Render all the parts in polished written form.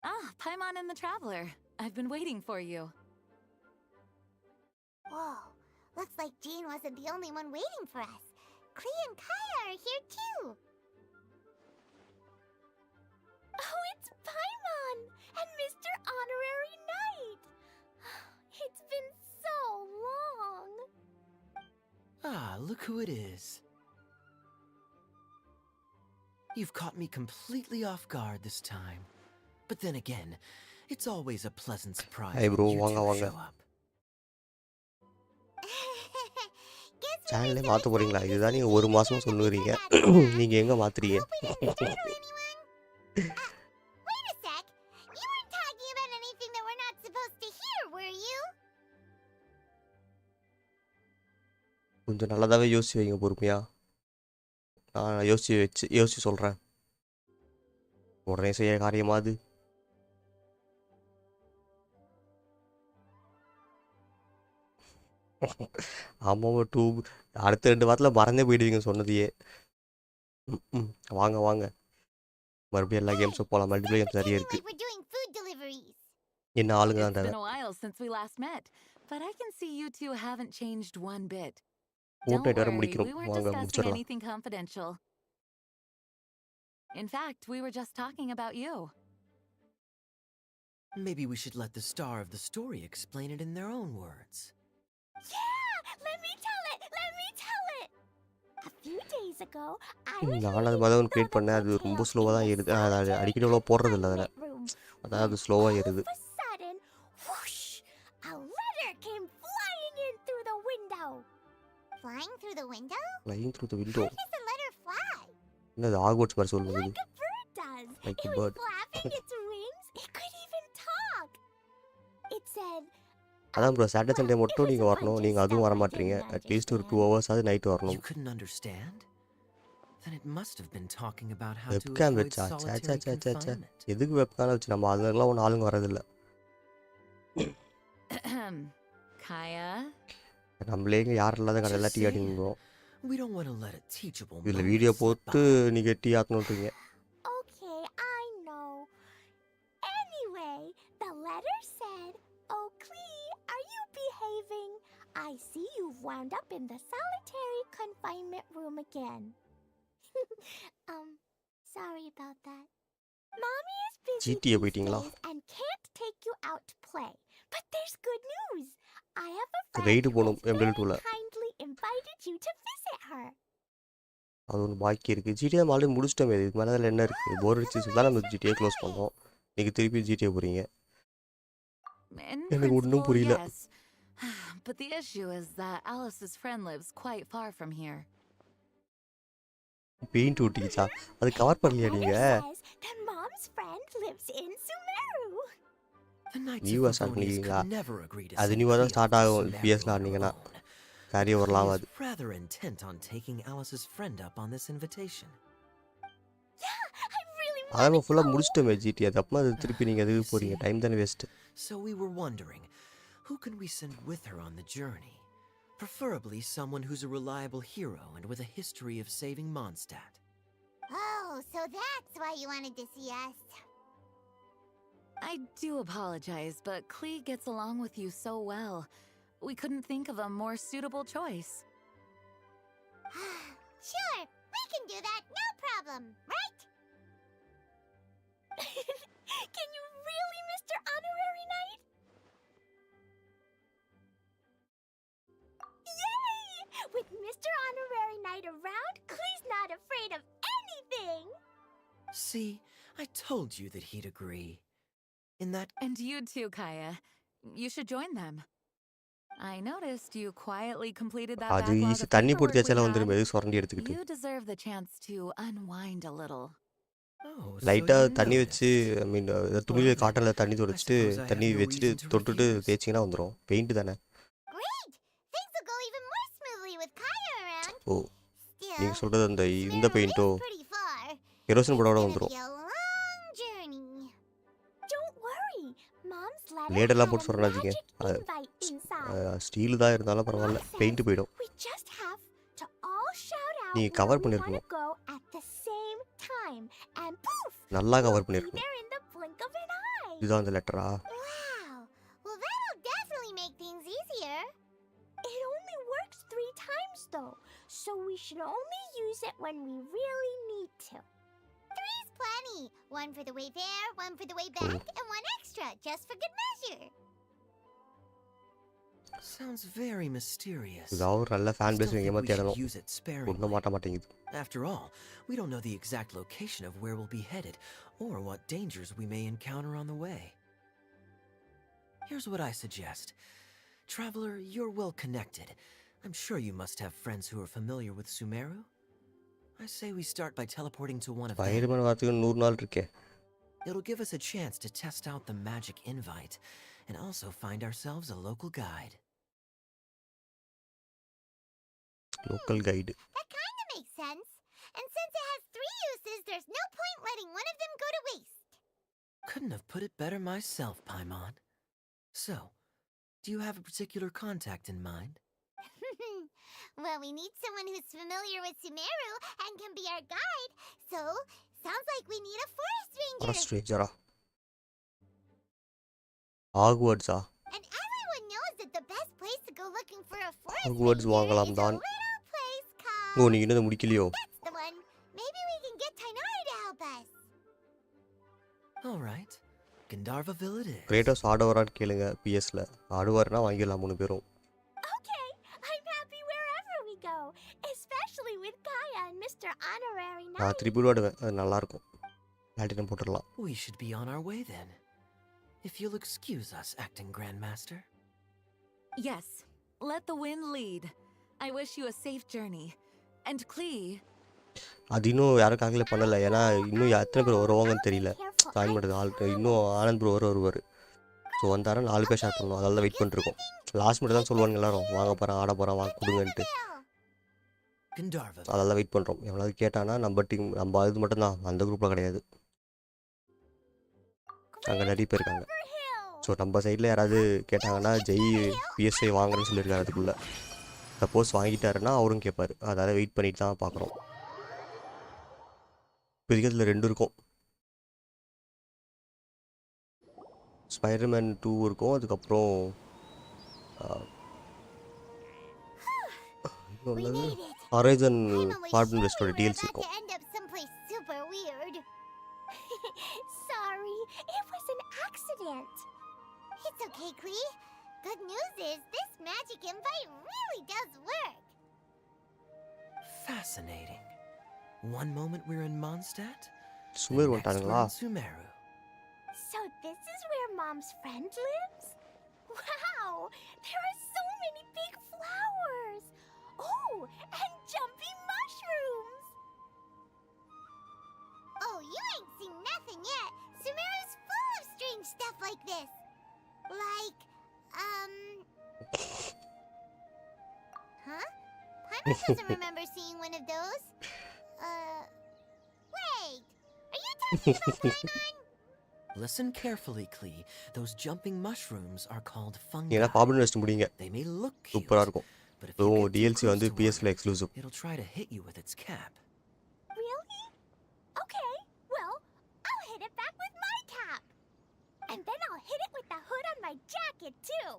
Ah, Paimon and the Traveler. I've been waiting for you. Whoa, looks like Jean wasn't the only one waiting for us. Klee and Kaeya are here too. Oh, it's Paimon and Mr. Honorary Knight. It's been so long. Ah, look who it is. You've caught me completely off guard this time. But then again, it's always a pleasant surprise Hey bro, when you வாங்க two வாங்க. show up. Guess we சேனலே missed மாத்த our போறீங்களா? second இதுதான் நீங்க decision ஒரு மாசமா that we சொல்லுறீங்க. had to stop. நீங்க எங்க மாத்துறீங்க? Hope we didn't startle anyone. Wait a sec. You weren't talking about anything that we're not supposed to hear, were you? கொஞ்சம் நல்லதாவே யோசிச்சு வைங்க பொறுமையா. நான் யோசிச்சு சொல்றேன். உடனே செய்ய காரியமாது. ஆமாம் டூ அடுத்த 2 வாரத்தில் மறந்தே போயிடுவீங்க சொன்னதையே. வாங்க வாங்க மறுபடியும் எல்லா கேம்ஸும் போகலாம். மல்டிபிளேயர் கேம்ஸ் நிறைய இருக்கு. Like we're doing food deliveries. என்ன ஆளுங்க தான் It's தேவை. been a while since we last met, but I can see you two haven't changed one bit. Food Don't night வேற worry, முடிக்கணும். we weren't வாங்க discussing முடிச்சிடலாம். anything confidential. In fact, we were just talking about you. Maybe we should let the star of the story explain it in their own words. Yeah, let me tell it. A few days ago, I was நான் அது மாதிரி create பண்ணேன். அது ரொம்ப ஸ்லோவாக தான் ஏறுது. அது அடிக்கடி அவ்வளோ போடுறது இல்லை அதில். அதான் அது ஸ்லோவாக ஏறுது. All of a sudden, whoosh, a letter came flying in through the window. Flying through the window? Flying through the window. How does the letter fly? என்னது ஆக்வர்ட்ஸ் மாதிரி சொல்லுது. Like a bird does. Like It a was bird. flapping its wings. It could even talk. It said, அதான் bro Saturday Sunday மட்டும் நீங்கள் வரணும். நீங்கள் அதுவும் வர மாட்டீங்க. அட்லீஸ்ட் ஒரு 2 hours அது நைட்டு வரணும். You couldn't understand? Then it must have been talking about how to webcam avoid வச்சா solitary confinement. எதுக்கு வெப்கேம் வச்சு நம்ம அதெல்லாம் ஒன்றும் ஆளுங்க வரதில்லை. Kaeya? நம்மளே இங்கே யாரும் இல்லாத கடையில் டீ ஆடிங்கிறோம். We don't want to let a teachable இதில் moment வீடியோ slip போட்டு by. நீங்கள் டீ ஆற்றணுன்றீங்க. okay, I know. Anyway, the letter said, "Oh, Klee, are you behaving? I see you've wound up in the solitary confinement room again." Sorry about that. Mommy is busy GTA these போயிட்டீங்களா? days and can't take you out to play. But there's good news. I have a friend ரைடு who போகணும் has எம்எல் very 2ல. kindly invited you to visit her. அது ஒன்று பாக்கி இருக்குது. GTA already முடிச்சிட்டோமே. இதுக்கு மேலே அதில் என்ன இருக்குது? போர் அடிச்சு தான் நம்ம ஜிடிஏ க்ளோஸ் பண்ணோம். நீங்கள் திருப்பி ஜிடிஏ போகிறீங்க. In எனக்கு ஒன்றும் principle, புரியல. yes. But the issue is that Alice's friend lives quite far from here. Paint ஊட்டிக்கிச்சா? அது கவர் பண்ணலையா Letter நீங்கள்? says that Mom's friend lives in Sumeru. The Knights நியூவாக of ஸ்டார்ட் Favonius பண்ணிக்கிறீங்களா? could never agree to அது send நியூவாக தான் Cleo start to ஆகும் Sumeru பிஎஸ்ல on her ஆடினீங்கன்னா. own. சரி He வரலாம் is அது. rather intent on taking Alice's friend up on this invitation. Yeah, I really want அதான் நம்ம to ஃபுல்லாக go. முடிச்சிட்டோமே ஜிடிஏ. அது அப்புறமா அது திருப்பி நீங்கள் எதுக்கு போகிறீங்க? டைம் தானே waste. So we were wondering, who can we send with her on the journey? Preferably someone who's a reliable hero and with a history of saving Mondstadt. Oh, so that's why you wanted to see us. I do apologize, but Klee gets along with you so well. We couldn't think of a more suitable choice. Sure, we can do that, no problem, right? Can you really, Mr. Honorary Knight? Yay! With Mr. Honorary Knight around, Klee's not afraid of anything. See, I told you that he'd agree. In that And you too, Kaeya. You should join them. I noticed you quietly completed that அது backlog easy. of தண்ணி paperwork போட்டு we தேய்ச்சாலும் had. வந்துடும். எதுக்கு சுரண்டி எடுத்துக்கிட்டு? You deserve the chance to unwind a little. oh, so லைட்டாக you தண்ணி வச்சு noticed. ஐ மீன் துணியில் காட்டனில் தண்ணி I துடைச்சிட்டு suppose I have தண்ணி no வச்சுட்டு reason to தொட்டுட்டு refuse. தேய்ச்சிங்கன்னா வந்துடும். பெயிண்ட் தானே. Great! Things will go even more smoothly with Kaeya around. O Still, நீங்கள் சொல்கிறது இந்த இந்த Sumeru பெயிண்ட்டோ is pretty far. Kerosene It's போடோட gonna வந்துடும். be a long journey. Don't worry. Mom's letter லேடெல்லாம் had போட்டு a சொல்கிறாச்சிங்க. magic invite inside. Steel தான் இருந்தாலும் பரவாயில்ல. Mom paint says போயிடும். we just have to all shout out நீங்க where cover we want பண்ணிருக்கணும். to go at the same time, and poof, நல்லா we'll cover be பண்ணியிருக்கணும். there in the blink of an eye. இதுதான் அந்த லெட்டரா? Wow. Well, that'll definitely make things easier. It only works 3 times though, so we should only use it when we really need to. Three's plenty. One for the way there, one for the way back, and one extra, just for good measure. Sounds very mysterious. இதாவது ஒரு நல்ல fan Still பேஸ் think எங்கேயுமா we should தேடணும். use it sparingly. ஒன்றும் மாட்ட மாட்டேங்குது. After all, we don't know the exact location of where we'll be headed, or what dangers we may encounter on the way. Here's what I suggest. Traveler, you're well connected. I'm sure you must have friends who are familiar with Sumeru. I say we start by teleporting to one of them. Spiderman வரதுக்கு 100 நாள் இருக்கே. It'll give us a chance to test out the magic invite, and also find ourselves a local guide. Local guide. That kind of makes sense. And since it has 3 uses, there's no point letting one of them go to waste. Couldn't have put it better myself, Paimon. So, do you have a particular contact in mind? Well, we need someone who's familiar with Sumeru and can be our guide. So, sounds like we need a forest ranger. Forest ரேஞ்சரா? ஆக்வர்ட்ஸா? And everyone knows that the best place to go looking for a forest Hogwarts ranger வாங்கலாம் is a தான். little place ஓ, called... நீங்க இன்னும் முடிக்கலையோ? That's the one. Maybe we can get Tainari to help us. All right. Gandharva Villa it is. Kratos ஆடவரான்னு கேளுங்க பிஎஸ்ல. ஆடுவார்னா வாங்கிடலாம் 3 பேரும். Okay, I'm happy wherever we go, especially with Kaeya and Mr. Honorary நான் Knight. திருப்பி விளையாடுவேன். அது நல்லா இருக்கும். பிளாட்டினம் போட்டுடலாம். We should be on our way then. If you'll excuse us, acting Grandmaster. Yes, let the wind lead. I wish you a safe journey. And Klee, அது இன்னும் யாரும் கால்குலேட் பண்ணல. ஏன்னா இன்னும் எத்தனை பேர் வருவாங்கன்னு தெரியல. ஜாயின் பண்ணுறது ஆள் இன்னும் ஆனந்த் ப்ரோ வருவார். ஸோ வந்தாரா 4 பேர் ஷேர் பண்ணுவோம். அதெல்லாம் வெயிட் பண்ணிருக்கோம். லாஸ்ட் மினிட் தான் சொல்லுவாங்க எல்லாரும், வாங்க போகிறேன் ஆட போகிறேன் வாங்க கொடுங்கன்ட்டு. Gandharva. அதெல்லாம் வெயிட் பண்ணுறோம். எவ்வளவு கேட்டானா நம்ம டீம் நம்ம இது மட்டும்தான், அந்த குரூப்பில் கிடையாது. அங்கே நிறைய பேர் இருக்காங்க. ஸோ நம்ம சைடில் யாராவது கேட்டாங்கன்னா ஜெய் பிஎஸ்ஐ வாங்குறேன்னு சொல்லியிருக்காரு. அதுக்குள்ளே சப்போஸ் வாங்கிட்டாருன்னா அவரும் கேட்பார். அதாவது வெயிட் பண்ணிட்டு தான் பார்க்குறோம். இப்போதைக்கு அதில் 2 இருக்கும். ஸ்பைடர்மேன் 2 இருக்கும். அதுக்கப்புறம் We made it. Horizon I'm always பார்ட்1 sure ரெஸ்டோட we were DLC about இருக்கும். to end up someplace super weird. Sorry, it was an accident. It's okay, Klee. Good news is this magic invite really does work. Fascinating. One moment we're in Mondstadt, Sumer next வந்துட்டானுங்களா? we're in Sumeru. So this is where Mom's friend lives? Wow, there are so many big flowers. Oh, and jumpy mushrooms. Oh, you ain't seen nothing yet. Sumeru's full of strange stuff like this. Like, Huh? Paimon doesn't remember seeing one of those. Wait. Are you talking about Paimon? Listen carefully, Klee. Those jumping mushrooms are called ஏன்னா fungi. Bobbin rest முடிங்க. They may look cute, சூப்பராக இருக்கும். but if so you get too DLC close வந்து to பிஎஸ்ல one, exclusive. it'll try to hit you with its cap. Really? Okay, well, I'll hit it back with my cap. And then I'll hit it with the hood on my jacket, too.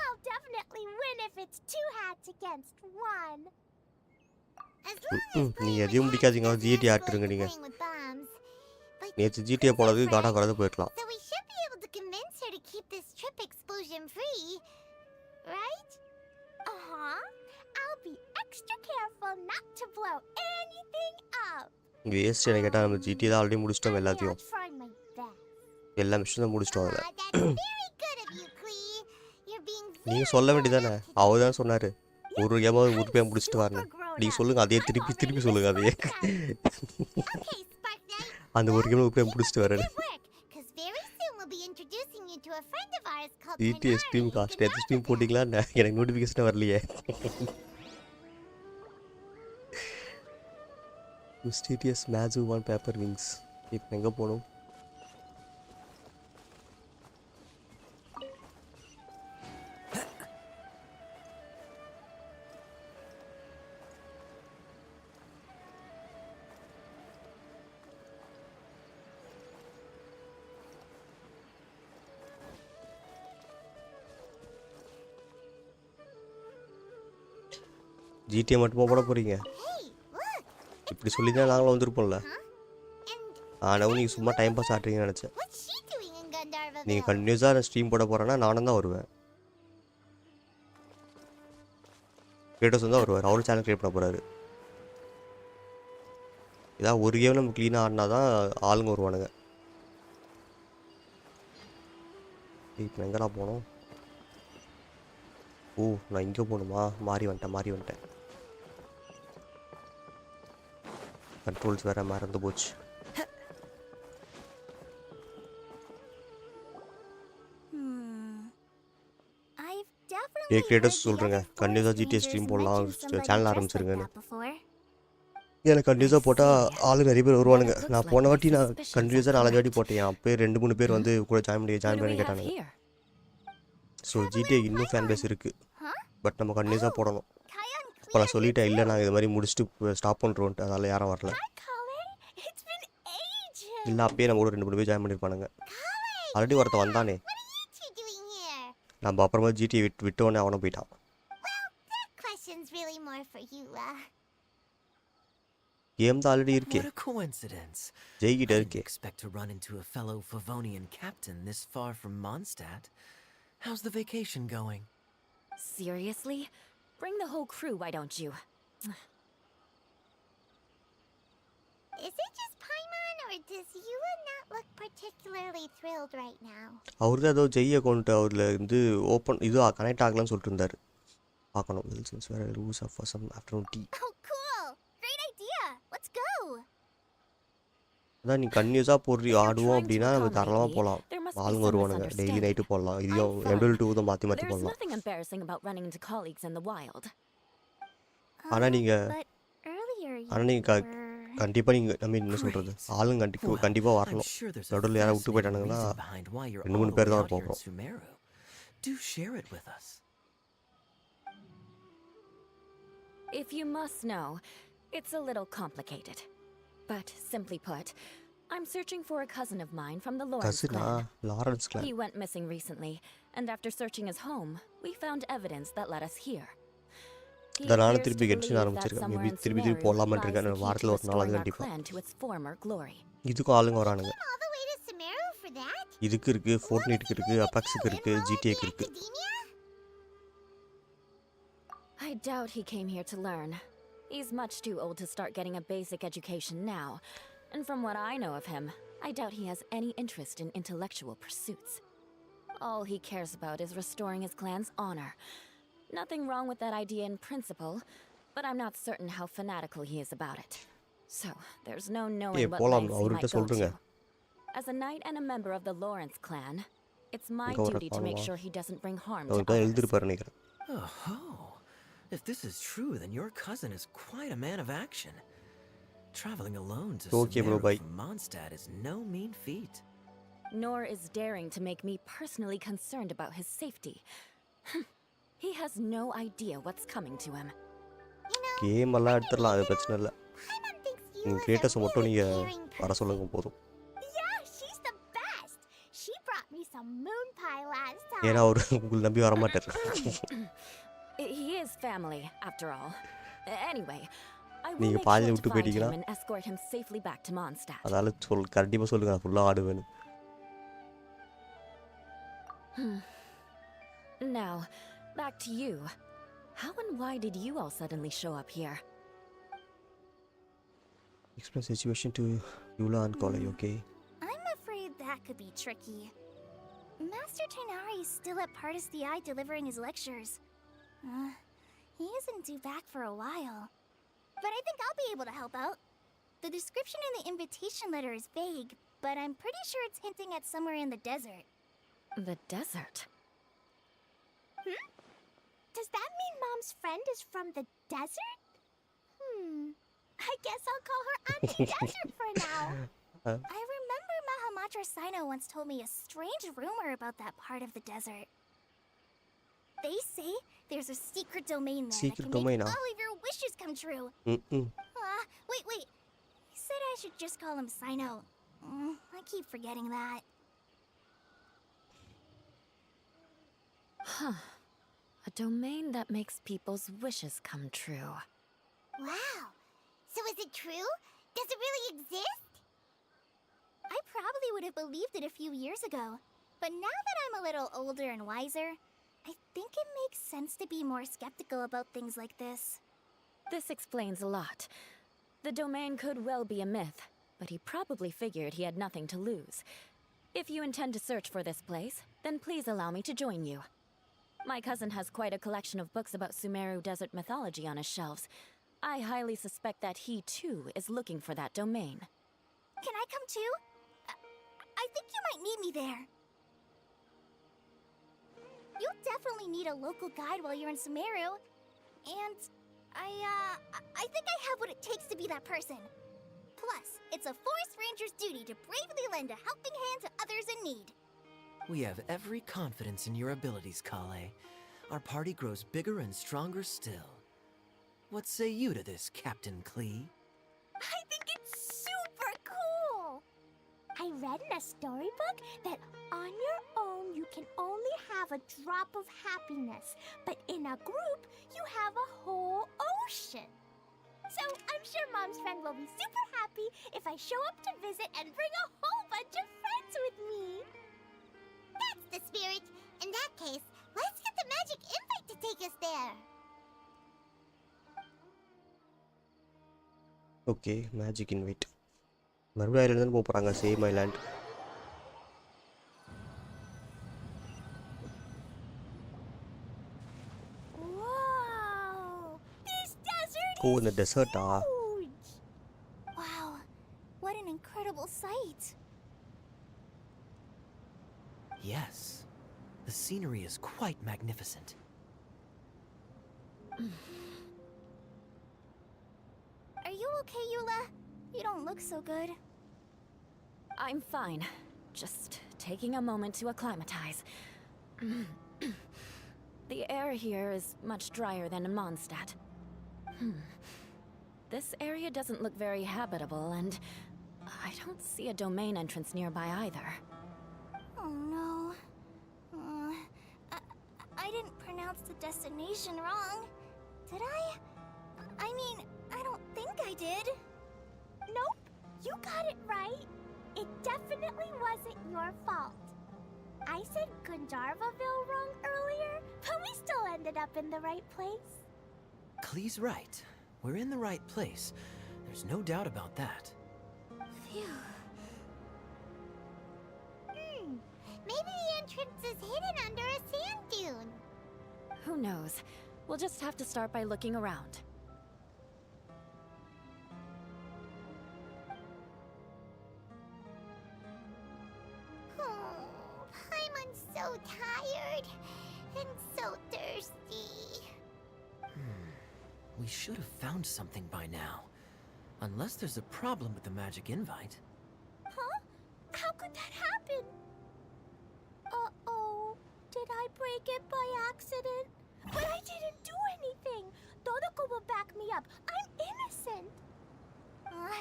I'll definitely win if it's 2 hats against 1. As long as நீ playing with எதையும் hats முடிக்காதீங்க. doesn't ஜிடி escalate ஆட்டுருங்க to நீங்கள். playing with bombs. But நேற்று ஜிடிஏ போனது காடா குறைந்து போயிருக்கலாம். so we should be able to convince her to keep this trip explosion free, right? Uh-huh. I'll be extra careful not to blow anything up. Waste என்ன கேட்டால் நம்ம ஜிடி தான் ஆல்ரெடி முடிச்சிட்டோம் I'll எல்லாத்தையும். try my best. எல்லா மிஷினும் தான் முடிச்சிட்டோம் அதில். That's very good of you, Klee. You're being நீங்கள் very சொல்ல வேண்டியதானே? grown up today. அவர் தான் சொன்னார் ஒரு கேமாவது ஒரு பேர் முடிச்சுட்டு வரணும். Super grown நீங்கள் up. சொல்லுங்கள் அதையே I'm திருப்பி already சொல்லுங்கள் அதையே. Okay, Spark Knight. அந்த ஒரு கேம் ஒரு பேர் முடிச்சுட்டு வரேன். Good work, 'cause very soon we'll be introducing you to a friend of ours called ஜிடி Tainari. எஸ்ட்ரீம் You காஸ்ட் can எது laugh ஸ்ட்ரீம் at போட்டிங்களா? எனக்கு நோட்டிஃபிகேஷன் வரலையே. Mysterious magic one paper wings. இப்போ எங்கே போகணும்? ஜிடிஏ மட்டுமா போட போகிறீங்க? Hey, look. இப்படி சொல்லி தான் நாங்களும் வந்திருப்போம்ல. Huh? And ஆனால் நீங்கள் சும்மா டைம் பாஸ் ஆட்டுறீங்கன்னு நினச்சேன். what's she doing in Gandharva நீங்கள் கண்டினியூஸாக ஸ்ட்ரீம் போட போகிறேன்னா நானும் தான் வருவேன். கிரியேட்டர்ஸ் தான் வருவார். அவரும் சேனல் கிரியேட் பண்ண போகிறாரு. இதான் ஒரு கேம் நம்ம க்ளீனாக ஆடினா தான் ஆளுங்க வருவானுங்க. இப்போ எங்கடா போகணும்? ஓ, நான் இங்கே போகணுமா? மாறி வந்துட்டேன். கண்ட்ரோல்ஸ் வேறு மறந்து போச்சு. I've definitely creators heard the சொல்கிறேங்க, other கண்டினியூஸாக forest GTA rangers stream mention போடலாம், somebody channel dressed ஆரம்பிச்சிருங்கன்னு. like that before. எனக்கு கண்டினியூஸாக போட்டால் ஆளு நிறைய பேர் வருவானுங்க. நான் போன வாட்டி நான் கண்டினியூஸாக 4-5 வாட்டி போட்டேன். அப்போயே 2-3 பேர் வந்து கூட ஜாயின் Who do பண்ணி we have கேட்டானுங்க. here? So GTA இன்னும் ஃபேன் பேஸ் இருக்குது. Huh? பட் நம்ம கண்டினியூஸாக போடணும். Kaeya and இப்போ நான் Clea சொல்லிட்டேன், இல்லை நாங்கள் இது மாதிரி முடிச்சுட்டு ஸ்டாப் பண்ணுறோன்ட்டு. அதனால் யாரும் வரல. Hi, Kale. It's been ages. இல்லை அப்பயே நம்ம கூட 2-3 பேர் ஜாயின் பண்ணியிருப்பானுங்க. ஆல்ரெடி ஒருத்தன் வந்தானே. What are you two doing here? நம்ம அப்புறமா ஜிடிஏ விட்டோன்னே அவனும் போயிட்டான். That question's really more for you, game தான் ஆல்ரெடி இருக்கே. What a coincidence. ஜெய்கிட்ட I didn't இருக்கே. expect to run into a fellow Favonian captain this far from Mondstadt. How's the vacation going? Seriously? Bring the whole crew, why don't you? Is it just Paimon, or does Yula not look particularly thrilled right now? அவர் தான் ஏதோ Jai account அவரில் வந்து open இது connect ஆகலான்னு சொல்லிட்டு இருந்தார். பார்க்கணும். Wilsons வேறு ரூஸ் of some afternoon tea. Oh, cool. Great idea. Let's go. அதான் நீ கன்யூஸாக ஆடுவோம் trying to அப்படின்னா நம்ம accommodate தாராளமாக me, போகலாம். there must be ஆளுங்க some வருவானுங்க. Daily misunderstanding. நைட்டு போடலாம். இதையும் I'm fine. M2 தான் மாற்றி There's போடலாம். nothing embarrassing about running into colleagues in the wild. ஆனால் நீங்கள் But earlier you ஆனால் நீங்கள் were... கண்டிப்பாக நீங்கள் என்ன சொல்கிறது, ஆளுங்க கண்டிப்பாக I'm வரணும். sure there's a நடுவில் யாராவது விட்டு fascinating போயிட்டானுங்கன்னா reason behind why you're 2-3 all the பேர் way தான் out here in போகிறோம். Sumeru. Do share it with us. If you must know, it's a little complicated. But simply put, I'm searching for a cousin of mine from the Lawrence கசினா clan. Lawrence clan. He went missing recently, and after searching his home, we found evidence that led us here. He இதை நானும் appears திருப்பி to கென்ஷன் believe that ஆரம்பிச்சிருக்கேன். somewhere maybe in திருப்பி Sumeru போடலாமான்னு lies இருக்கேன். the key வாரத்தில் to ஒரு நாள் அது restoring our கண்டிப்பாக. clan to its former glory. இதுக்கும் ஆளுங்க வரானுங்க. All the way to Sumeru for that? இதுக்கு இருக்குது, ஃபோர்ட்நைட்டுக்கு இருக்குது, அப்பாக்ஸுக்கு இருக்குது, ஜிடிஏக்கு இருக்குது. Academia? I doubt he came here to learn. He's much too old to start getting a basic education now. And from what I know of him, I doubt he has any interest in intellectual pursuits. All he cares about is restoring his clan's honor. Nothing wrong with that idea in principle, but I'm not certain how fanatical he is about it. So, there's no knowing what போலாம், lengths he அவர்கிட்ட might go சொல்லுங்க. to. As a knight and a member of the Lawrence clan, it's my இங்க ஒரு duty to make காணுமா? sure he doesn't bring harm to அவர் தான் others. எழுதிருப்பாரு நினைக்கிறேன். Oh, if this is true, then your cousin is quite a man of action. Traveling alone to Okay, bro, Sumeru bye. from Mondstadt is no mean feat. Nor is daring to make me personally concerned about his safety. He has no idea what's coming to him. Game எல்லாம் எடுத்துடலாம், அது பிரச்சனை இல்லை. Paimon thinks நீங்கள் Yula's a கிரியேட்டர்ஸை மட்டும் really நீங்கள் caring வர person. சொல்லுங்க போதும். Yeah, she's the best. She brought me some moon pie last ஏன்னா time. அவர் உங்களை நம்பி வரமாட்டார். He is family, after all. Anyway, I will நீங்க make பாதியில sure விட்டு to find போயிட்டீங்கன்னா? him and escort him safely back to Mondstadt. அதால கண்டிப்பாக சொல்லுங்க, நான் ஃபுல்லாக ஆடுவேன்னு. Now, back to you. How and why did you all suddenly show up here? Explain situation to Yula and Kaeya, okay? I'm afraid that could be tricky. Master Tainari is still at Partis the Eye delivering his lectures. He isn't due back for a while. But I think I'll be able to help out. The description in the invitation letter is vague, but I'm pretty sure it's hinting at somewhere in the desert. The desert? Does that mean Mom's friend is from the desert? I guess I'll call her Auntie Desert for now. I remember Mahamatra Sino once told me a strange rumor about that part of the desert. They say there's a secret domain there Secret that can domain, make huh? all of your wishes come true. Wait. He said I should just call him Sino. I keep forgetting that. Huh. A domain that makes people's wishes come true. Wow. So is it true? Does it really exist? I probably would have believed it a few years ago. But now that I'm a little older and wiser, I think it makes sense to be more skeptical about things like this. This explains a lot. The domain could well be a myth, but he probably figured he had nothing to lose. If you intend to search for this place, then please allow me to join you. My cousin has quite a collection of books about Sumeru desert mythology on his shelves. I highly suspect that he, too, is looking for that domain. Can I come too? I think you might need me there. You'll definitely need a local guide while you're in Sumeru. And I think I have what it takes to be that person. Plus, it's a forest ranger's duty to bravely lend a helping hand to others in need. We have every confidence in your abilities, Kaeya. Our party grows bigger and stronger still. What say you to this, Captain Klee? I think it's super cool! I read in a storybook that on your own you can only have a drop of happiness, but in a group you have a whole ocean. So I'm sure Mom's friend will be super happy if I show up to visit and bring a whole bunch of friends with me. That's the spirit. In that case, let's get the magic invite to take us there. Okay magic invite மறுபடியும் island போக போகிறாங்க same island Whoa! This desert oh is இந்த டெசர்ட்டா huge! Wow, what an incredible sight! Yes. The scenery is quite magnificent. Are you okay, Eula? You don't look so good. I'm fine. Just taking a moment to acclimatize. The air here is much drier than in Mondstadt. This area doesn't look very habitable, and I don't see a domain entrance nearby either. Oh no. I didn't pronounce the destination wrong. Did I? I mean, I don't think I did. Nope, you got it right. It definitely wasn't your fault. I said Gundarvaville wrong earlier, but we still ended up in the right place. Klee's right. We're in the right place. There's no doubt about that. Phew. Maybe the entrance is hidden under a sand dune. Who knows? We'll just have to start by looking around. Oh, Paimon's so tired and so thirsty. We should have found something by now. Unless there's a problem with the magic invite. Huh? How could that happen? Uh-oh. Did I break it by accident? But I didn't do anything. Todoko will back me up. I'm innocent.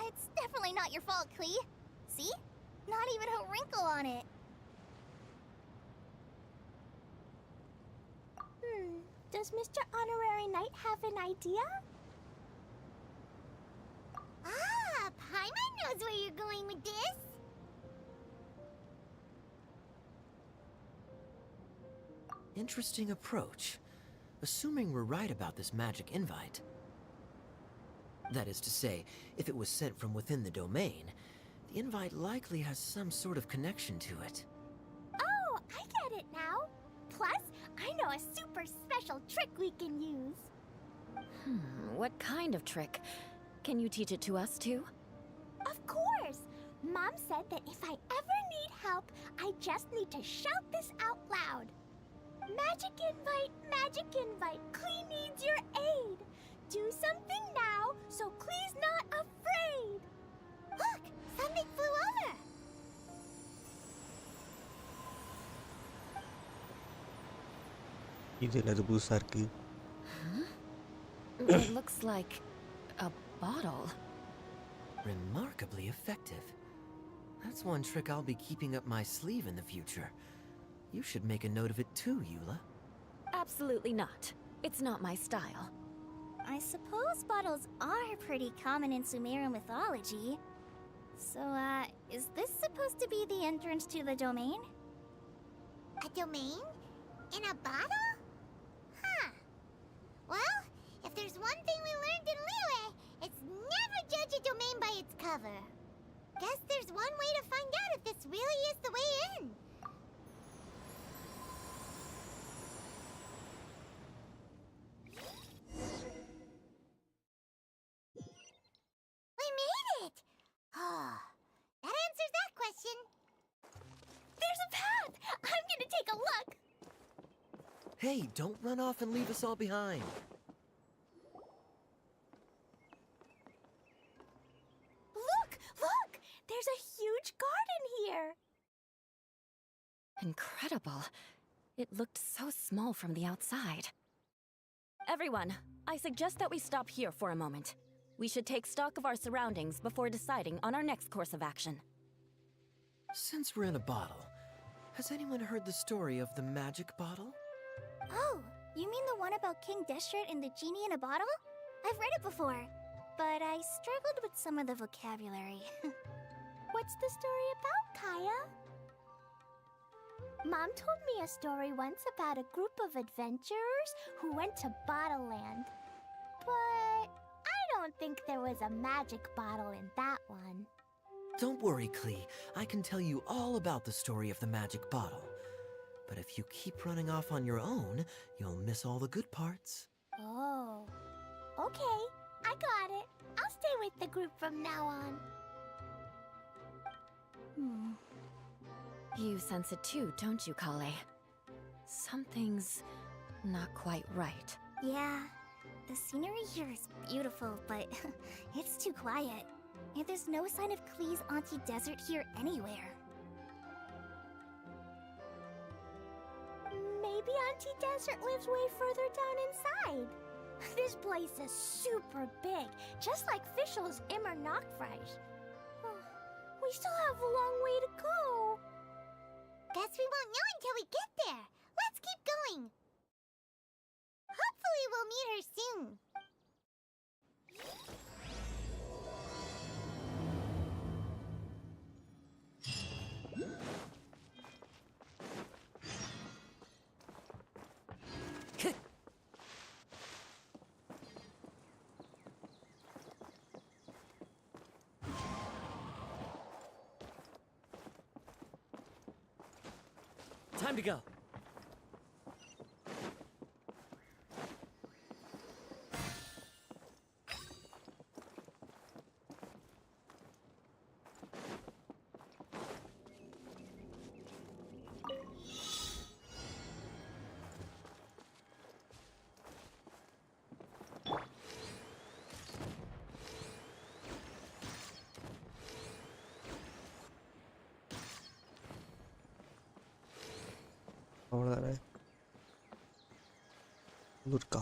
It's definitely not your fault, Klee. See? Not even a wrinkle on it. Does Mr. Honorary Knight have an idea? Ah, Paimon knows where you're going with this. Interesting approach. Assuming we're right about this magic invite. That is to say, if it was sent from within the domain, the invite likely has some sort of connection to it. Oh, I get it now. Plus, I know a super special trick we can use. What kind of trick? Can you teach it to us too? Of course! Mom said that if I ever need help, I just need to shout this out loud. Magic invite, Klee needs your aid. Do something now so Klee's not afraid. Look, something flew over. இது என்னது புதுசாக இருக்கு It looks like a bottle. Remarkably effective. That's one trick I'll be keeping up my sleeve in the future. You should make a note of it too, Eula. Absolutely not. It's not my style. I suppose bottles are pretty common in Sumerian mythology. So, is this supposed to be the entrance to the domain? A domain? In a bottle? Huh. Well, if there's one thing we learned in Liyue, it's never judge a domain by its cover. Guess there's one way to find out if this really is the way in. We made it! Oh, that answers that question. There's a path! I'm gonna take a look! Hey, don't run off and leave us all behind. Look! Look! There's a huge garden here! Incredible. It looked so small from the outside. Everyone, I suggest that we stop here for a moment. We should take stock of our surroundings before deciding on our next course of action. Since we're in a bottle, has anyone heard the story of the magic bottle? Oh, you mean the one about King Deshret and the genie in a bottle? I've read it before, but I struggled with some of the vocabulary. What's the story about, Kaeya? Mom told me a story once about a group of adventurers who went to Bottle Land. But I don't think there was a magic bottle in that one. Don't worry, Klee. I can tell you all about the story of the magic bottle. But if you keep running off on your own, you'll miss all the good parts. Oh. Okay, I got it. I'll stay with the group from now on. You sense it too, don't you, Kale? Something's not quite right. Yeah, the scenery here is beautiful, but it's too quiet. And there's no sign of Klee's Auntie Desert here anywhere. Maybe Auntie Desert lives way further down inside. This place is super big, just like Fischl's Immer Nachtreich. We still have a long way to go. Guess we won't know until we get there. Let's keep going. Hopefully we'll meet her soon. Time to go. அவ்வளோதானே இன்னும் இருக்கா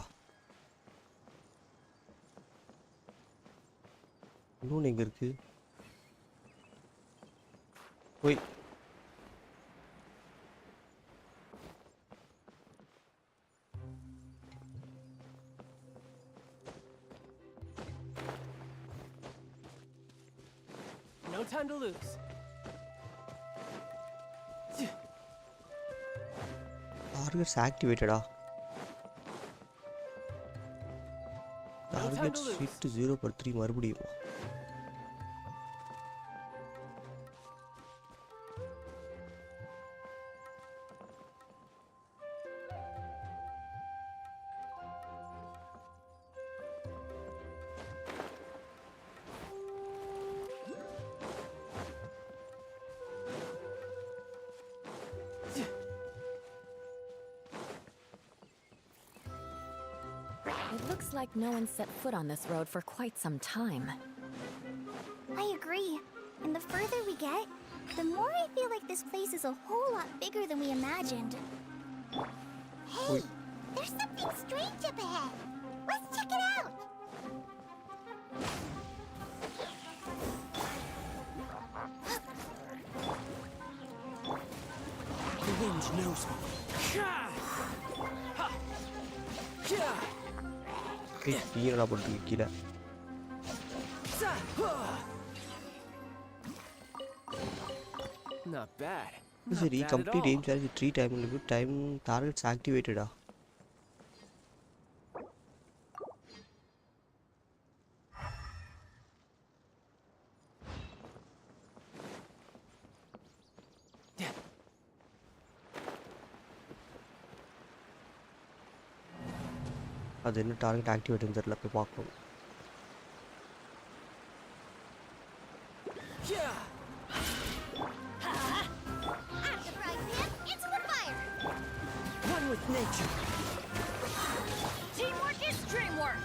இன்னொன்று எங்கே இருக்கு போய் No time to lose. Targets ஆக்டிவேட்டடா target shift 0/3 மறுபடியும் It looks like no one set foot on this road for quite some time. I agree. And the further we get, the more I feel like this place is a whole lot bigger than we imagined. Hey, there's something strange up ahead. Let's check it out. The wind knows me. Ha! நீ என்ன பண்ணுறீங்க கீழே? Not bad. சரி, Not bad at complete all. aim challenge 3 time limit. Time targets activated. அது என்ன target ஆக்டிவேட்னு தெரியல, போய் பார்க்கணும். One with nature. Teamwork is dreamwork.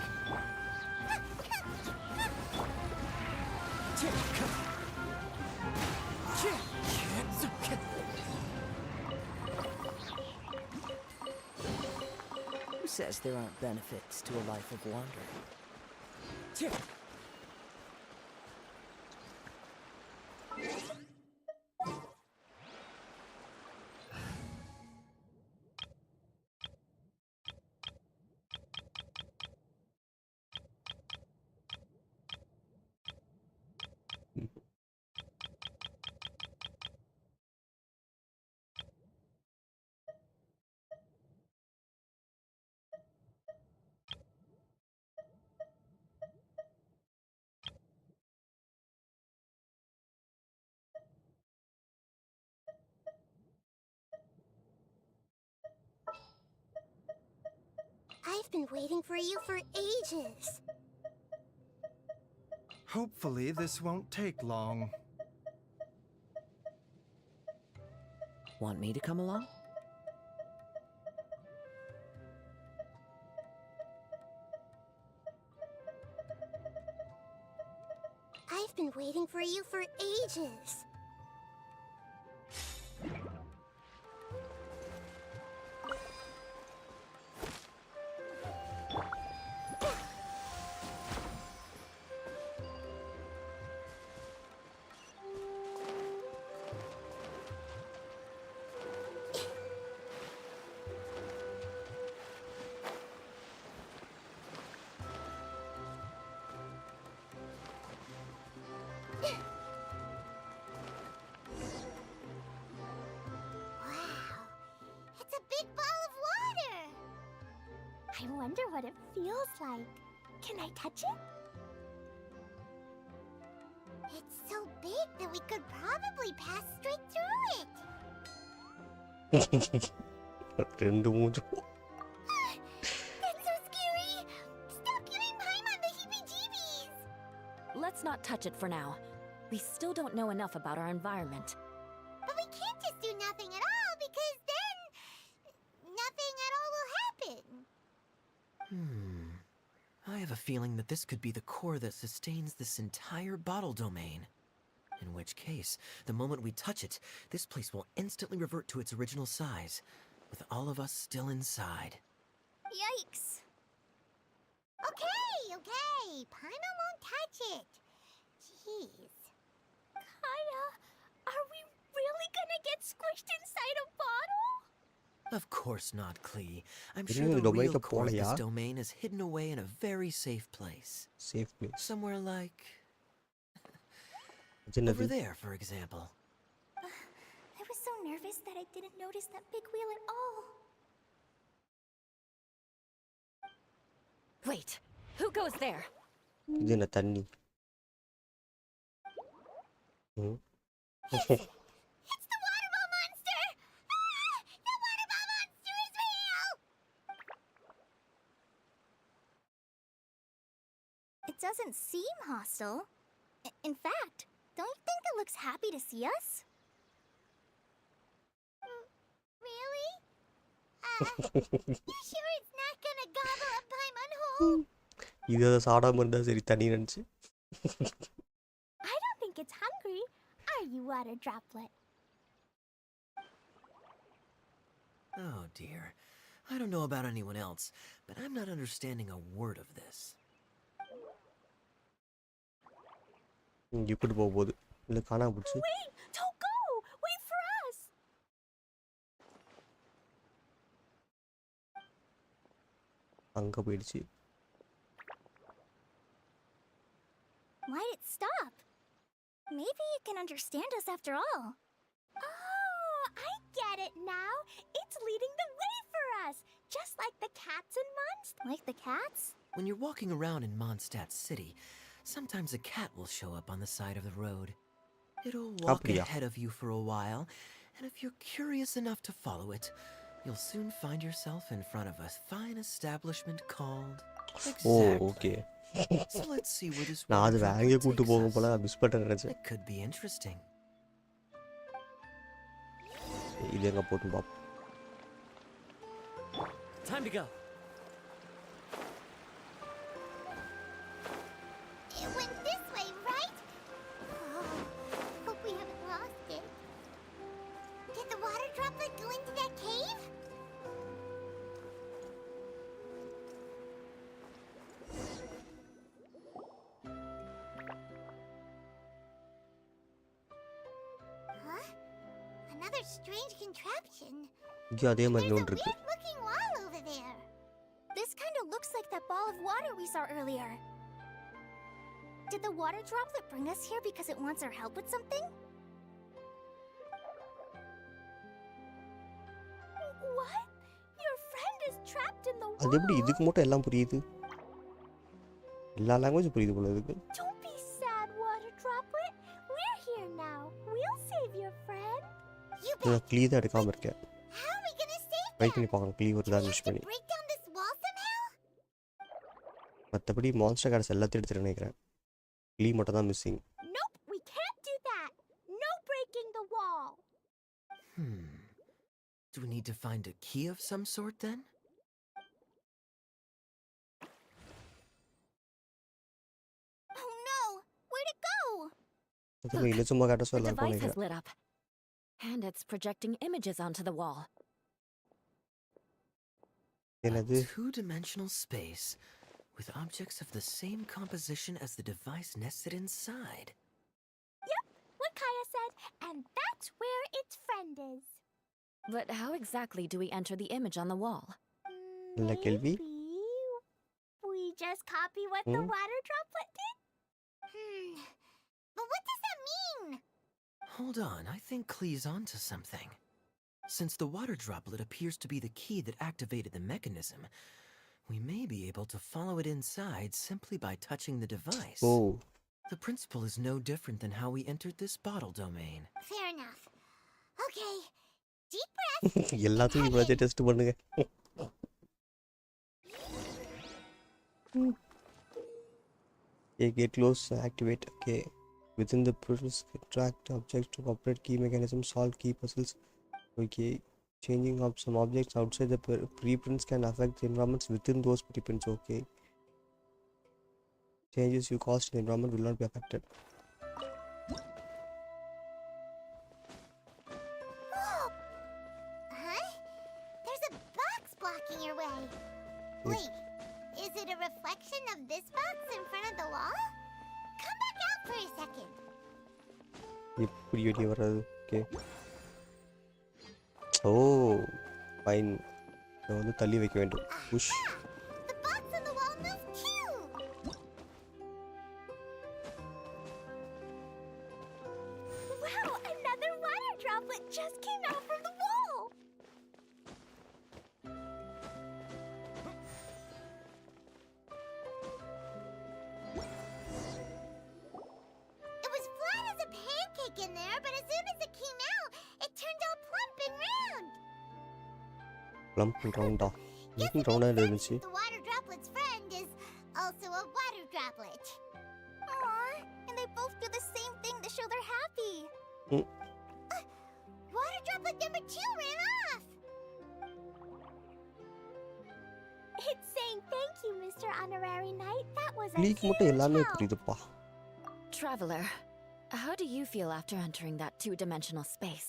Who says there aren't benefits to a life of wandering? I've been waiting for you for ages. Hopefully, this won't take long. Want me to come along? I've been waiting for you for ages. I wonder what it feels like. Can I touch it? It's so big that we could probably pass straight through it. ரெண்டு மூஞ்சு. That's so scary. Stop giving Paimon the heebie-jeebies. Let's not touch it for now. We still don't know enough about our environment. But we can't just do nothing at all because then nothing at all will happen. I have a feeling that this could be the core that sustains this entire bottle domain. In which case, the moment we touch it, this place will instantly revert to its original size, with all of us still inside. Yikes. Okay. Paimon won't touch it. Jeez. Kaeya, are we really gonna get squished inside a bottle? Of course not, Klee. I'm Didn't sure you the domain real the core of this Polya? domain is hidden away in a very safe place. Safe place. Somewhere like... அது என்னது? over there, for example. I was so nervous that I didn't notice that big wheel at all. Wait, who goes there? இது என்ன தண்ணி? It's the water ball monster! Ah! The water ball monster is real! It doesn't seem hostile. In fact, don't you think it looks happy to see us? Really? You sure it's not gonna gobble up Paimon whole? இது அதை சாடாமல் இருந்தால் சரி, தண்ணி நினச்சி. I don't think it's hungry. Are you, water droplet? Oh dear. I don't know about anyone else, but I'm not understanding a word of this. இப்படி போக போகுது. இல்லை காணாம போச்சு. Wait! Don't go! Wait for us! அங்கே போயிடுச்சு. Why'd it stop? Maybe it can understand us after all. Oh, I get it now. It's leading the way for us, just like the cats in Mondstadt. Like the cats? When you're walking around in Mondstadt City, sometimes a cat will show up on the side of the road. It'll walk அப்படியா? ahead of you for a while, and if you're curious enough to follow it, you'll soon find yourself in front of a fine establishment called... oh Exactly. Okay. So let's see where this நான் அது water வேற droplet எங்கேயோ கூட்டு takes போகும் us. போல miss பண்ணிட்டேன் நினச்சேன். It could be interesting. இது எங்கே போட்டு பார்ப்போம். Time to go. It went this way, right? Oh, hope we haven't lost it. Did the water droplet go into that cave? Huh? Another strange contraption. இங்கேயும் அதே மாதிரி There's a ஒன்று இருக்கு. weird-looking wall over there. This kind of looks like that ball of water we saw earlier. Did the water droplet bring us here because it wants our help with something? What? Your friend is trapped in the அது எப்படி wall? இதுக்கு மட்டும் எல்லாம் புரியுது? எல்லா லாங்குவேஜும் புரியுது போல இருக்கு. Don't be sad, water droplet. We're here now. We'll save your friend. You நான் bet. க்ளீ தான் எடுக்காமல் இருக்கேன். How are we gonna save try them? பண்ணி பார்க்கணும் க்ளீ ஒரு Do தான் we மிஸ் have to பண்ணி. break down this wall somehow? மற்றபடி மான்ஸ்டர் கார்ட்ஸ் எல்லாத்தையும் எடுத்துட்டு நினைக்கிறேன். க்ளீ மட்டும் தான் missing. Nope, we can't do that. No breaking the wall. Do we need to find a key of some sort then? Oh no! Where'd it go? மற்றபடி இல்லை சும்மா காட்ட The சொல்ல device has நினைக்கிறேன். lit up. And it's projecting images onto the wall. என்னது? A two-dimensional space with objects of the same composition as the device nested inside. Yep, what Kaeya said, and that's where its friend is. But how exactly do we enter the image on the wall? நல்ல கேள்வி. Maybe we just copy what the water droplet did? But what does that mean? Hold on, I think Klee's onto something. Since the water droplet appears to be the key that activated the mechanism, we may be able to follow it inside simply by touching the device. O The principle is no different than how we entered this bottle domain. Fair enough. Okay, deep breath. எல்லாத்தையும் இவ்வளோ test பண்ணுங்க. Get close, activate. Okay. Within the process, attract objects to operate key mechanisms, solve key puzzles. Okay. Changing of some objects outside the preprints can affect the environments within those preprints. Okay. Changes you cause in the environment will not be affected. Whoa! Huh? There's a box blocking your way. Wait, is it a reflection of this box in front of the wall? Come back out for a second. எப்படி வெளியே வர்றது? Okay. ஓ fine. இதை வந்து தள்ளி வைக்க வேண்டும். Push. The box on the wall moved too. Wow, another water droplet just came out from the wall. It was flat as a pancake in there, but as soon as it came out, it turned all plump and round. Plumb ரவுண்டா. Guess plumb it ரவுண்டாக makes இருந்துச்சு. sense the water droplet's friend is also a water droplet. Aw, and they both do the same thing to show they're happy. Water droplet number 2 ran off. It's saying thank you, Mr. Honorary Knight. That was a க்ளீக்கு மட்டும் huge எல்லாமே help. புரியுதுப்பா. Traveler, how do you feel after entering that two-dimensional space?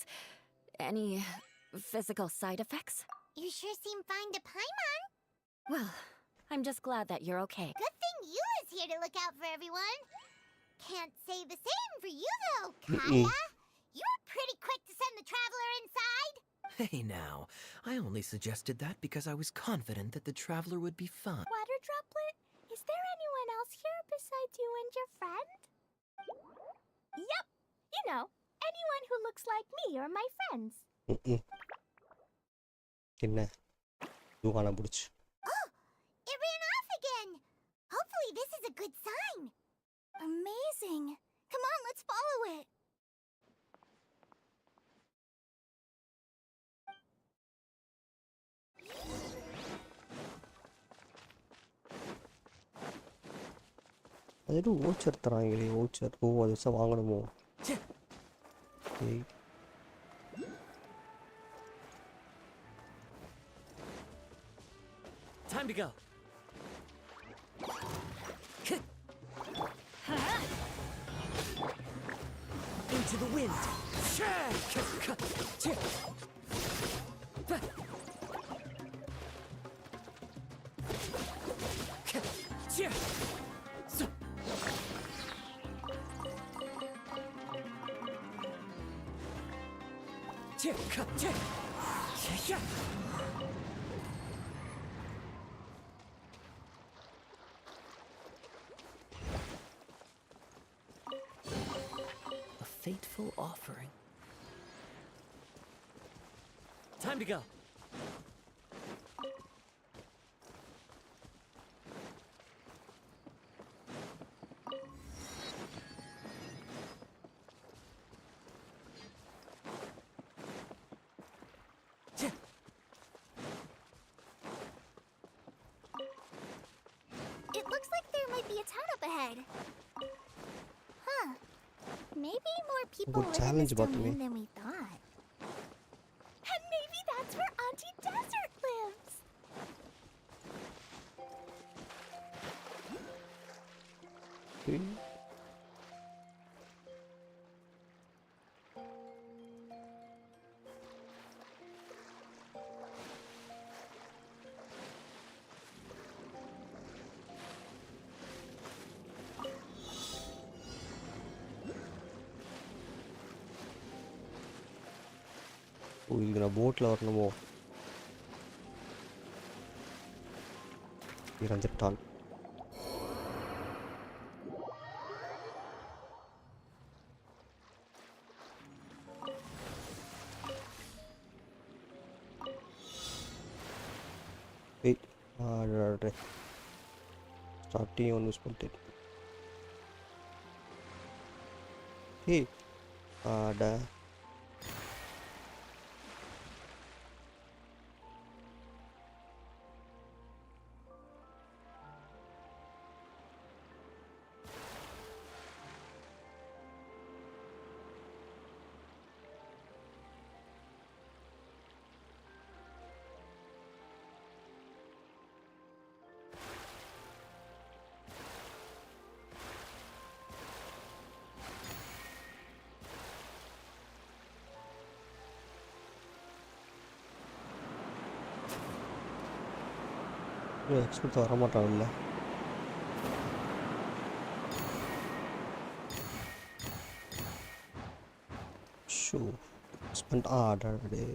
Any physical side effects? You sure seem fine to Paimon. Well, I'm just glad that you're okay. Good thing Eula's here to look out for everyone. Can't say the same for you though, Kaeya. You're pretty quick to send the traveler inside. Hey now, I only suggested that because I was confident that the traveler would be fine. Water Droplet, is there anyone else here besides you and your friend? Yep, you know, anyone who looks like me or my friends. என்ன தூக்கான பிடிச்சி Oh, it ran off again. Hopefully this is a good sign. Amazing. Come on, let's follow it. அது ஓச்சர் தராங்களே ஓச்சர் ஓ அது வச்சா வாங்கணுமோ Time to go. Into the wind. A fateful offering. Time to go. It looks like there might be a town up ahead. Huh. Maybe more people Good live in challenge, this Botany. domain than we thought. And maybe that's where Auntie Desert lives. ஓ இது நான் போட்டில் வரணுமோ இறந்துட்டான் wait starting ஒன்று use பண்ணிட்டேன் ஏய் ஆட expert வரமாட்டாங்கல்ல ஷோ ஸ்பெண்ட் ஆடாடே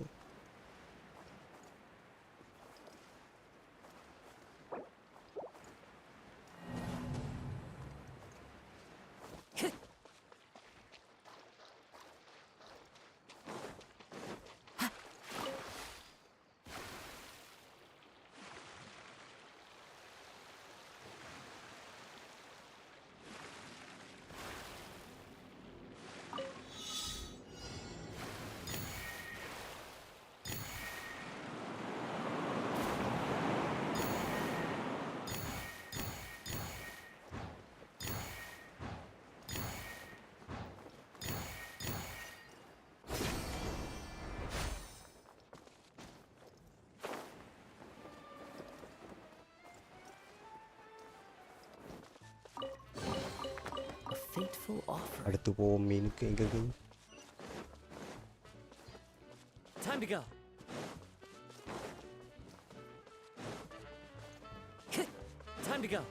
A fateful offering. அடுத்து போவோம் மீனுக்கு எங்கே Time to go. Time to go.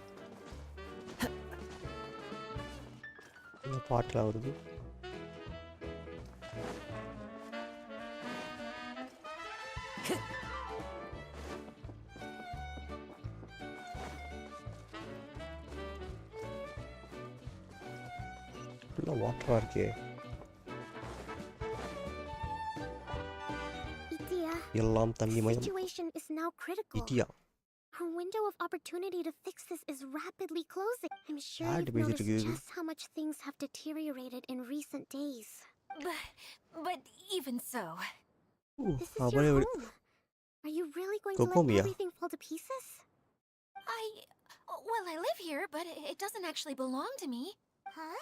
பாட்டில் வருது ஃபுல்லாக வாட்டராக இருக்கே. Itia, எல்லாம் தண்ணி the மயம். situation is now critical. இட்டியா Our window of opportunity to fix this is rapidly closing. I'm sure Sad you've basically. noticed just how much things have deteriorated in recent days. But even so. This is your அப்படியே home. Are you really going to let Kokomiya. everything fall to pieces? Well, I live here, but it doesn't actually belong to me. Huh?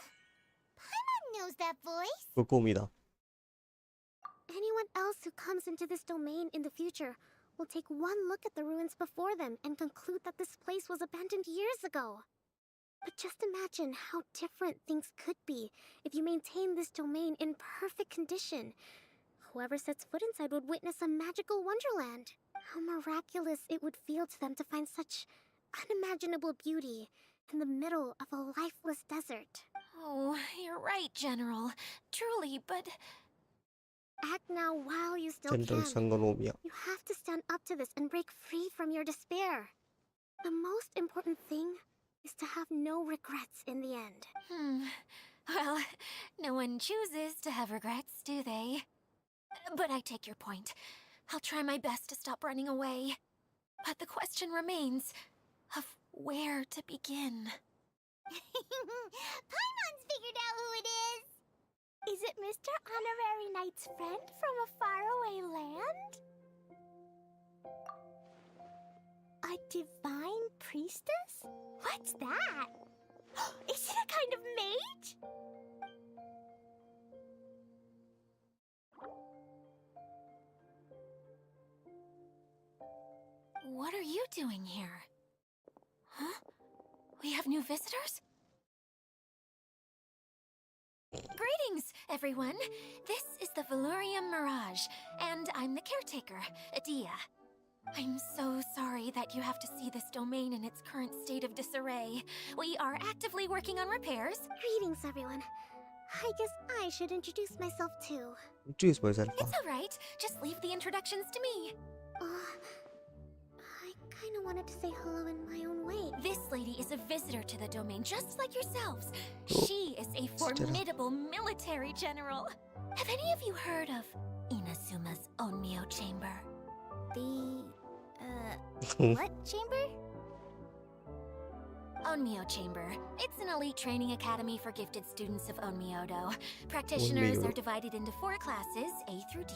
Paimon knows that voice. கொக்கோமி தான். Anyone else who comes into this domain in the future will take one look at the ruins before them and conclude that this place was abandoned years ago. But just imagine how different things could be if you maintain this domain in perfect condition. Whoever sets foot inside would witness a magical wonderland. How miraculous it would feel to them to find such unimaginable beauty in the middle of a lifeless desert. Oh, you're right, General. Truly, but... Act now while you still central can. சங்கனோமியா. You have to stand up to this and break free from your despair. The most important thing is to have no regrets in the end. Well, no one chooses to have regrets, do they? But I take your point. I'll try my best to stop running away. But the question remains of where to begin. Paimon's figured out who it is. Is it Mr. Honorary Knight's friend from a faraway land? A divine priestess? What's that? Is it a kind of mage? What are you doing here? Huh? We have new visitors? Greetings, everyone. This is the Veluriyam Mirage, and I'm the caretaker, Adia. I'm so sorry that you have to see this domain in its current state of disarray. We are actively working on repairs. Greetings, everyone. I guess I should introduce myself too. Introduce my self. It's all right. Just leave the introductions to me. I kind of wanted to say hello in my own way. This lady is a visitor to the domain, just like yourselves. Oh, She is a formidable military general. Have any of you heard of Inasuma's Onmyo Chamber? What chamber? Onmyo Chamber. It's an elite training academy for gifted students of Onmyodo. Practitioners Onmyo. are divided into 4 classes, A through D,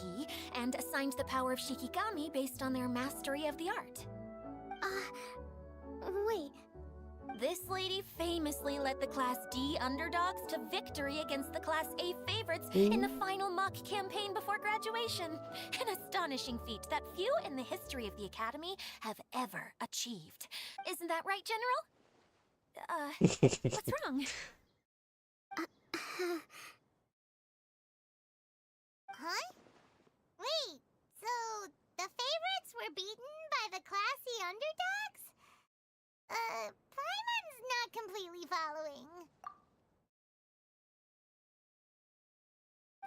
and assigned the power of Shikigami based on their mastery of the art. Wait. This lady famously led the Class D underdogs to victory against the Class A favorites in the final mock campaign before graduation. An astonishing feat that few in the history of the Academy have ever achieved. Isn't that right, General? What's wrong? Huh? Wait, so the favorites were beaten by the classy underdogs? Paimon's not completely following.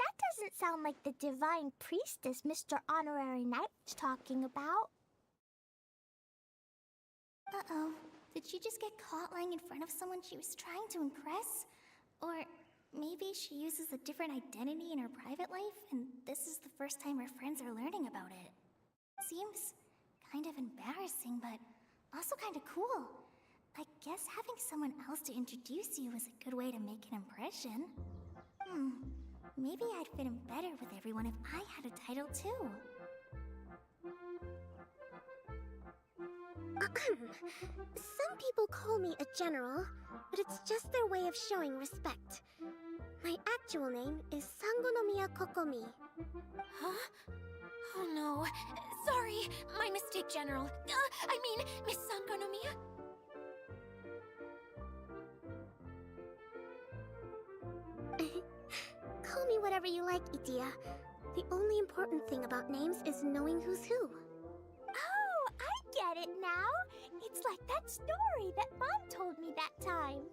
That doesn't sound like the divine priestess Mr. Honorary Knight was talking about. Uh-oh. Did she just get caught lying in front of someone she was trying to impress? Or maybe she uses a different identity in her private life, and this is the first time her friends are learning about it. Seems kind of embarrassing, but also kind of cool. I guess having someone else to introduce you is a good way to make an impression. Maybe I'd fit in better with everyone if I had a title too. Some people call me a general, but it's just their way of showing respect. My actual name is Sangonomiya Kokomi. Huh? Oh no. Sorry. My mistake, General. I mean, Miss Sangonomiya. Call me whatever you like, Itia. The only important thing about names is knowing who's who. Oh, I get it now. It's like that story that Mom told me that time.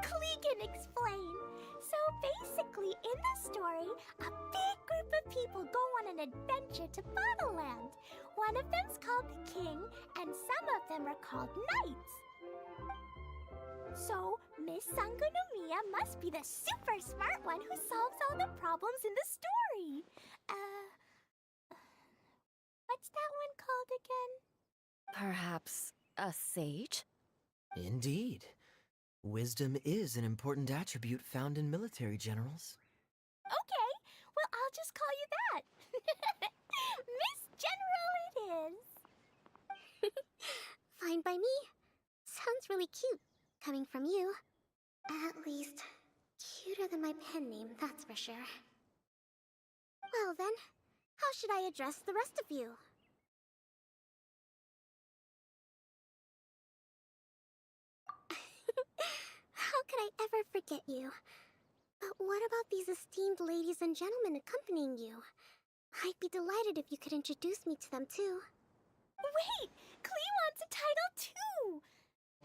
Klee can explain. So basically, in the story, a big group of people go on an adventure to Bottleland. One of them's called the King, and some of them are called Knights. So, Miss Sangonomiya must be the super smart one who solves all the problems in the story. What's that one called again? Perhaps a sage? Indeed. Wisdom is an important attribute found in military generals. Okay, well, I'll just call you that. Miss General it is. Fine by me. Sounds really cute, coming from you. At least, cuter than my pen name, that's for sure. Well then, how should I address the rest of you? How could I ever forget you? But what about these esteemed ladies and gentlemen accompanying you? I'd be delighted if you could introduce me to them too. Wait, Klee wants a title too.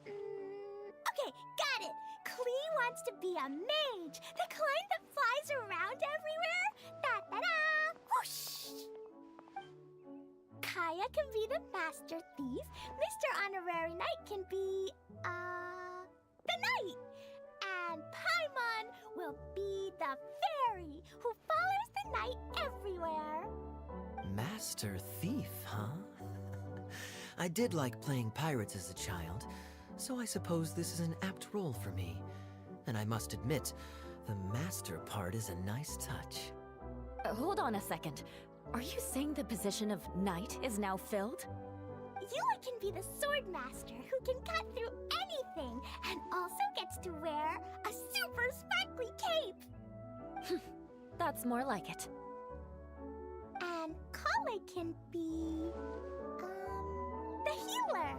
Okay, got it. Klee wants to be a mage, the kind that flies around everywhere. Da-da-da! Whoosh! Kaeya can be the master thief. Mr. Honorary Knight can be, the knight. And Paimon will be the fairy who follows the knight everywhere. Master Thief, huh? I did like playing pirates as a child, so I suppose this is an apt role for me. And I must admit, the master part is a nice touch. Hold on a second. Are you saying the position of knight is now filled? Yula can be the sword master who can cut through anything and also gets to wear a super sparkly cape. That's more like it. And Kale can be, the healer.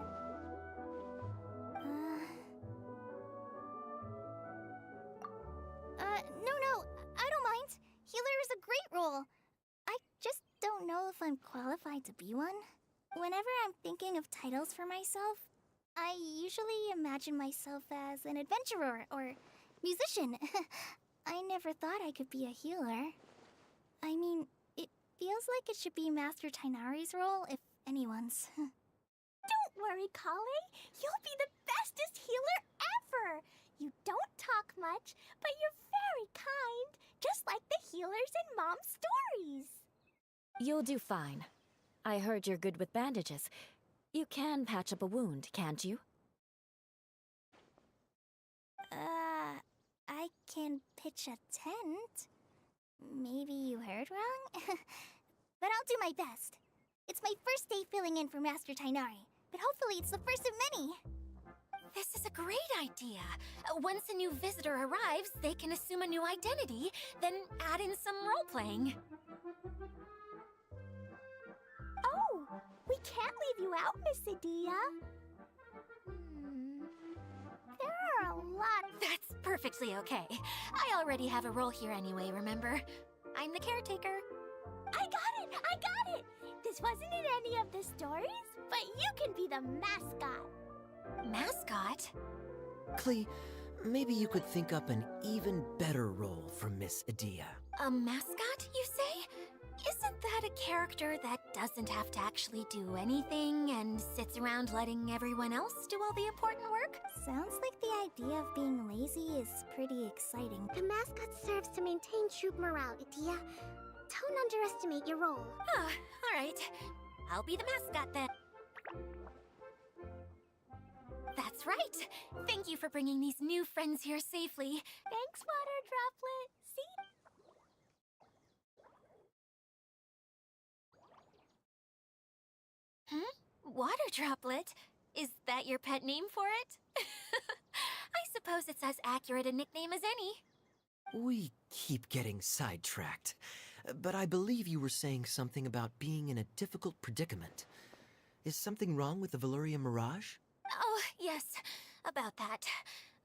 No, I don't mind. Healer is a great role. I just don't know if I'm qualified to be one. Whenever I'm thinking of titles for myself, I usually imagine myself as an adventurer or musician. I never thought I could be a healer. I mean, it feels like it should be Master Tainari's role, if anyone's. Don't worry, Kale. You'll be the bestest healer ever. You don't talk much, but you're very kind, just like the healers in Mom's stories. You'll do fine. I heard you're good with bandages. You can patch up a wound, can't you? I can pitch a tent. Maybe you heard wrong? But I'll do my best. It's my first day filling in for Master Tainari, but hopefully it's the first of many. This is a great idea. Once a new visitor arrives, they can assume a new identity, then add in some role-playing. Oh, we can't leave you out, Miss Adia. There are a lot. That's perfectly okay. I already have a role here anyway, remember? I'm the caretaker. I got it! This wasn't in any of the stories, but you can be the mascot. Mascot? Klee, maybe you could think up an even better role for Miss Adia. A mascot, you say? Isn't that a character that doesn't have to actually do anything and sits around letting everyone else do all the important work? Sounds like the idea of being lazy is pretty exciting. The mascot serves to maintain troop morale, Adia. Don't underestimate your role. Ah, alright. I'll be the mascot then. That's right. Thank you for bringing these new friends here safely. Thanks, Water Droplet. See? Water Droplet? Is that your pet name for it? I suppose it's as accurate a nickname as any. We keep getting sidetracked, but I believe you were saying something about being in a difficult predicament. Is something wrong with the Veluriyam Mirage? Oh, yes, about that.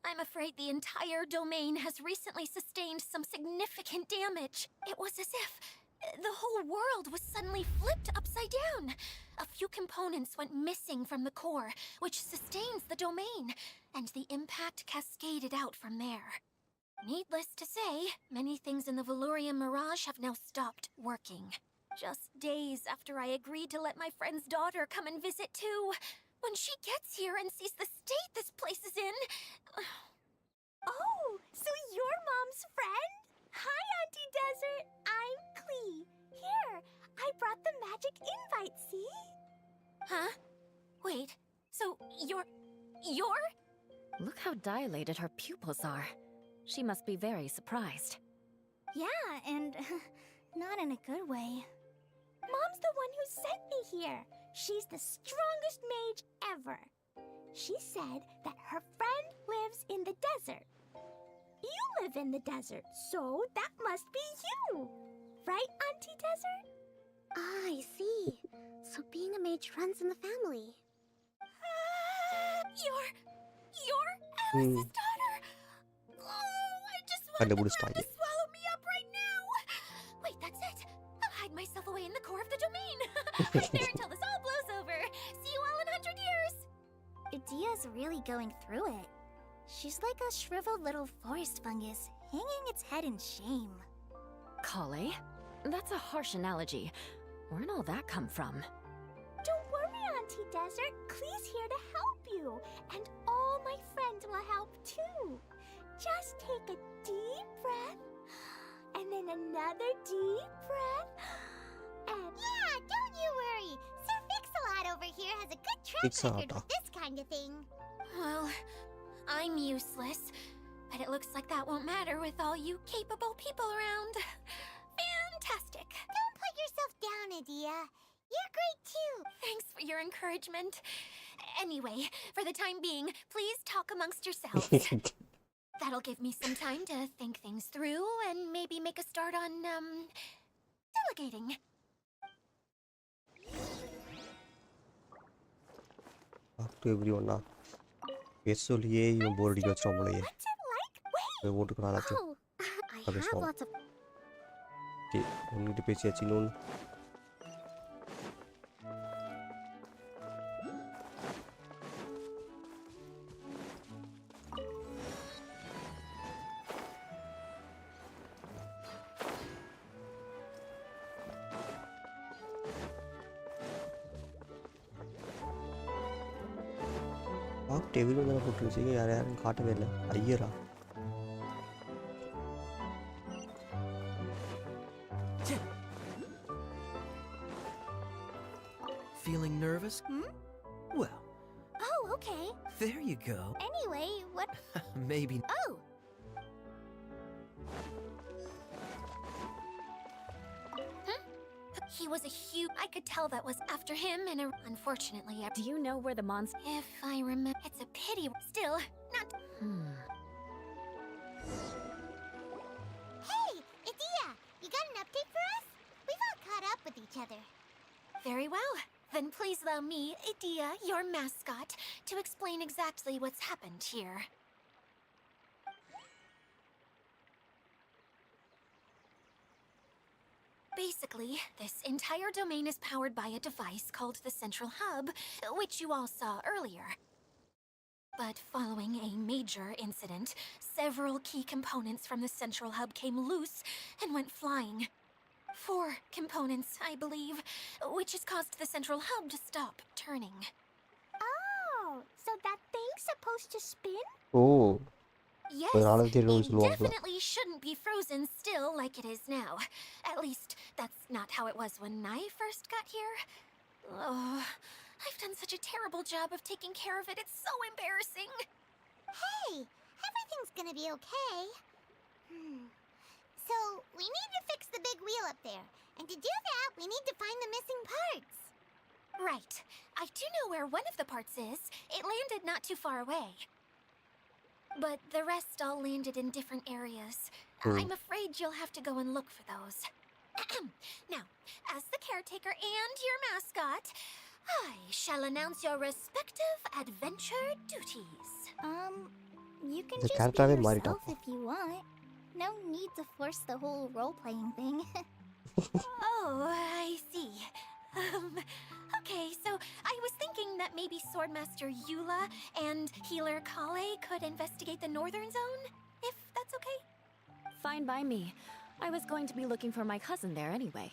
I'm afraid the entire domain has recently sustained some significant damage. It was as if the whole world was suddenly flipped upside down. a few components went missing from the core, which sustains the domain, and the impact cascaded out from there. Needless to say, many things in the Veluriyam Mirage have now stopped working. Just days after I agreed to let my friend's daughter come and visit too. When she gets here and sees the state this place is in... Oh, so you're Mom's friend? Hi, Auntie Desert. I'm Klee. Here, I brought the magic invite, see? Huh? Wait, so you're... Look how dilated her pupils are. She must be very surprised. Yeah, and not in a good way. Mom's the one who sent me here. She's the strongest mage ever. She said that her friend lives in the desert. You live in the desert, so that must be you. Right, Auntie Desert? Ah, I see. So being a mage runs in the family. You're Alice's daughter! Oh, I just want the ground to swallow me up right now! Wait, that's it! I'll hide myself away in the core of the domain! Hide there until this all blows over! See you all in 100 years! Idia's really going through it. She's like a shriveled little forest fungus, hanging its head in shame. Kaeya? That's a harsh analogy. Where'd all that come from? Don't worry, Auntie Desert. Klee's here to help you. And all my friends will help too. Just take a deep breath. And then another deep breath. And... Yeah, don't you worry. Sir Fix-a-Lot over here has a good track record with this kind of thing. Well, I'm useless, but it looks like that won't matter with all you capable people around. Fantastic. Don't put yourself down, Idia. You're great too. Thanks for your encouragement. Anyway, for the time being, please talk amongst yourselves. That'll give me some time to think things through and maybe make a start on, delegating. Talk to everyone now. பேசலையே இவன் போர் அடிக்க வச்சிரும் போலயே. ஓட்டுக்குறான் ஆச்சு. I have lots of... okay, உன்கிட்ட பேசியாச்சு இன்னொன்று. பார்த்துட்டு எவ்வளோ தானே போட்டுருச்சு, யாரும் காட்டவே இல்லை. ஐயரா Feeling nervous? Well, Oh, okay. there you go. Anyway, what... Maybe. Oh! He was a huge... I could tell that was after him, and unfortunately... Do you know where the monster... If I remember... It's a pity. Still, not... Hey, Idia! You got an update for us? We've all caught up with each other. Very well. Then please allow me, Idia, your mascot, to explain exactly what's happened here. Basically, this entire domain is powered by a device called the Central Hub, which you all saw earlier. But following a major incident, several key components from the Central Hub came loose and went flying. 4 components, I believe, which has caused the Central Hub to stop turning. Oh, so that thing's supposed to spin? Oh. Yes, it definitely shouldn't be frozen still like it is now. At least, that's not how it was when I first got here. Oh, I've done such a terrible job of taking care of it, it's so embarrassing. Hey, everything's gonna be okay. So, we need to fix the big wheel up there. And to do that, we need to find the missing parts. Right. I do know where one of the parts is. It landed not too far away. But the rest all landed in different areas. I'm afraid you'll have to go and look for those. Now, as the caretaker and your mascot, I shall announce your respective adventure duties. You can The just character be is married yourself up. if you want. No need to force the whole role-playing thing. Oh, I see. Okay, that maybe Swordmaster Eula and Healer Kale could investigate the northern zone? If that's okay? Fine by me. I was going to be looking for my cousin there anyway.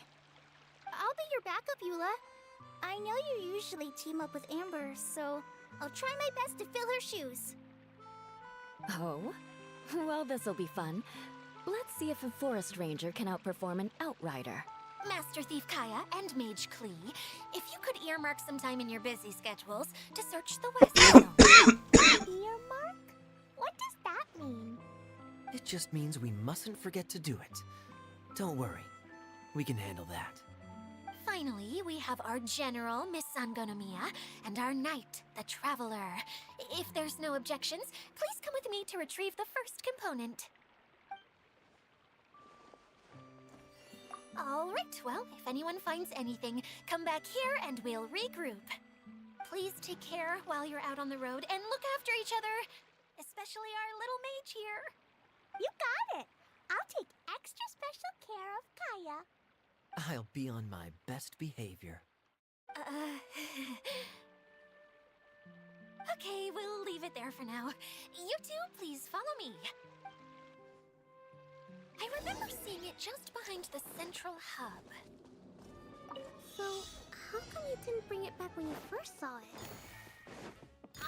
I'll be your backup, Eula. I know you usually team up with Amber, so I'll try my best to fill her shoes. Oh? Well, this'll be fun. Let's see if a forest ranger can outperform an outrider. Master Thief Kaeya and Mage Klee, if you could earmark some time in your busy schedules to search the West Zone. Earmark? What does that mean? It just means we mustn't forget to do it. Don't worry. We can handle that. Finally, we have our General, Miss Sangonomiya, and our Knight, the Traveler. If there's no objections, please come with me to retrieve the first component. Alright, well, if anyone finds anything, come back here and we'll regroup. Please take care while you're out on the road and look after each other, especially our little mage here. You got it! I'll take extra special care of Kaeya. I'll be on my best behavior. Okay, we'll leave it there for now. You two, please follow me. I remember seeing it just behind the central hub. So, how come you didn't bring it back when you first saw it?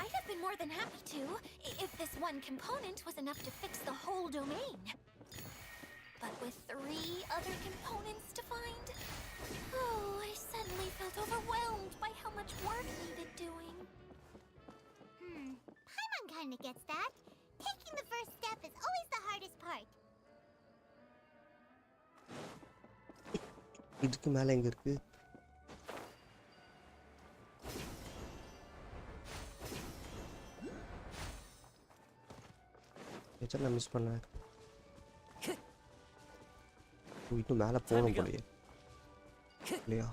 I'd have been more than happy to, if this one component was enough to fix the whole domain. But with 3 other components to find, oh, I suddenly felt overwhelmed by how much work needed doing. Paimon kinda gets that. Taking the first step is always the hardest part. இதுக்கு மேல எங்க இருக்கு? ஏச்சா நான் miss பண்ணேன். இன்னும் மேல போகணும் போலயே. இல்லையா?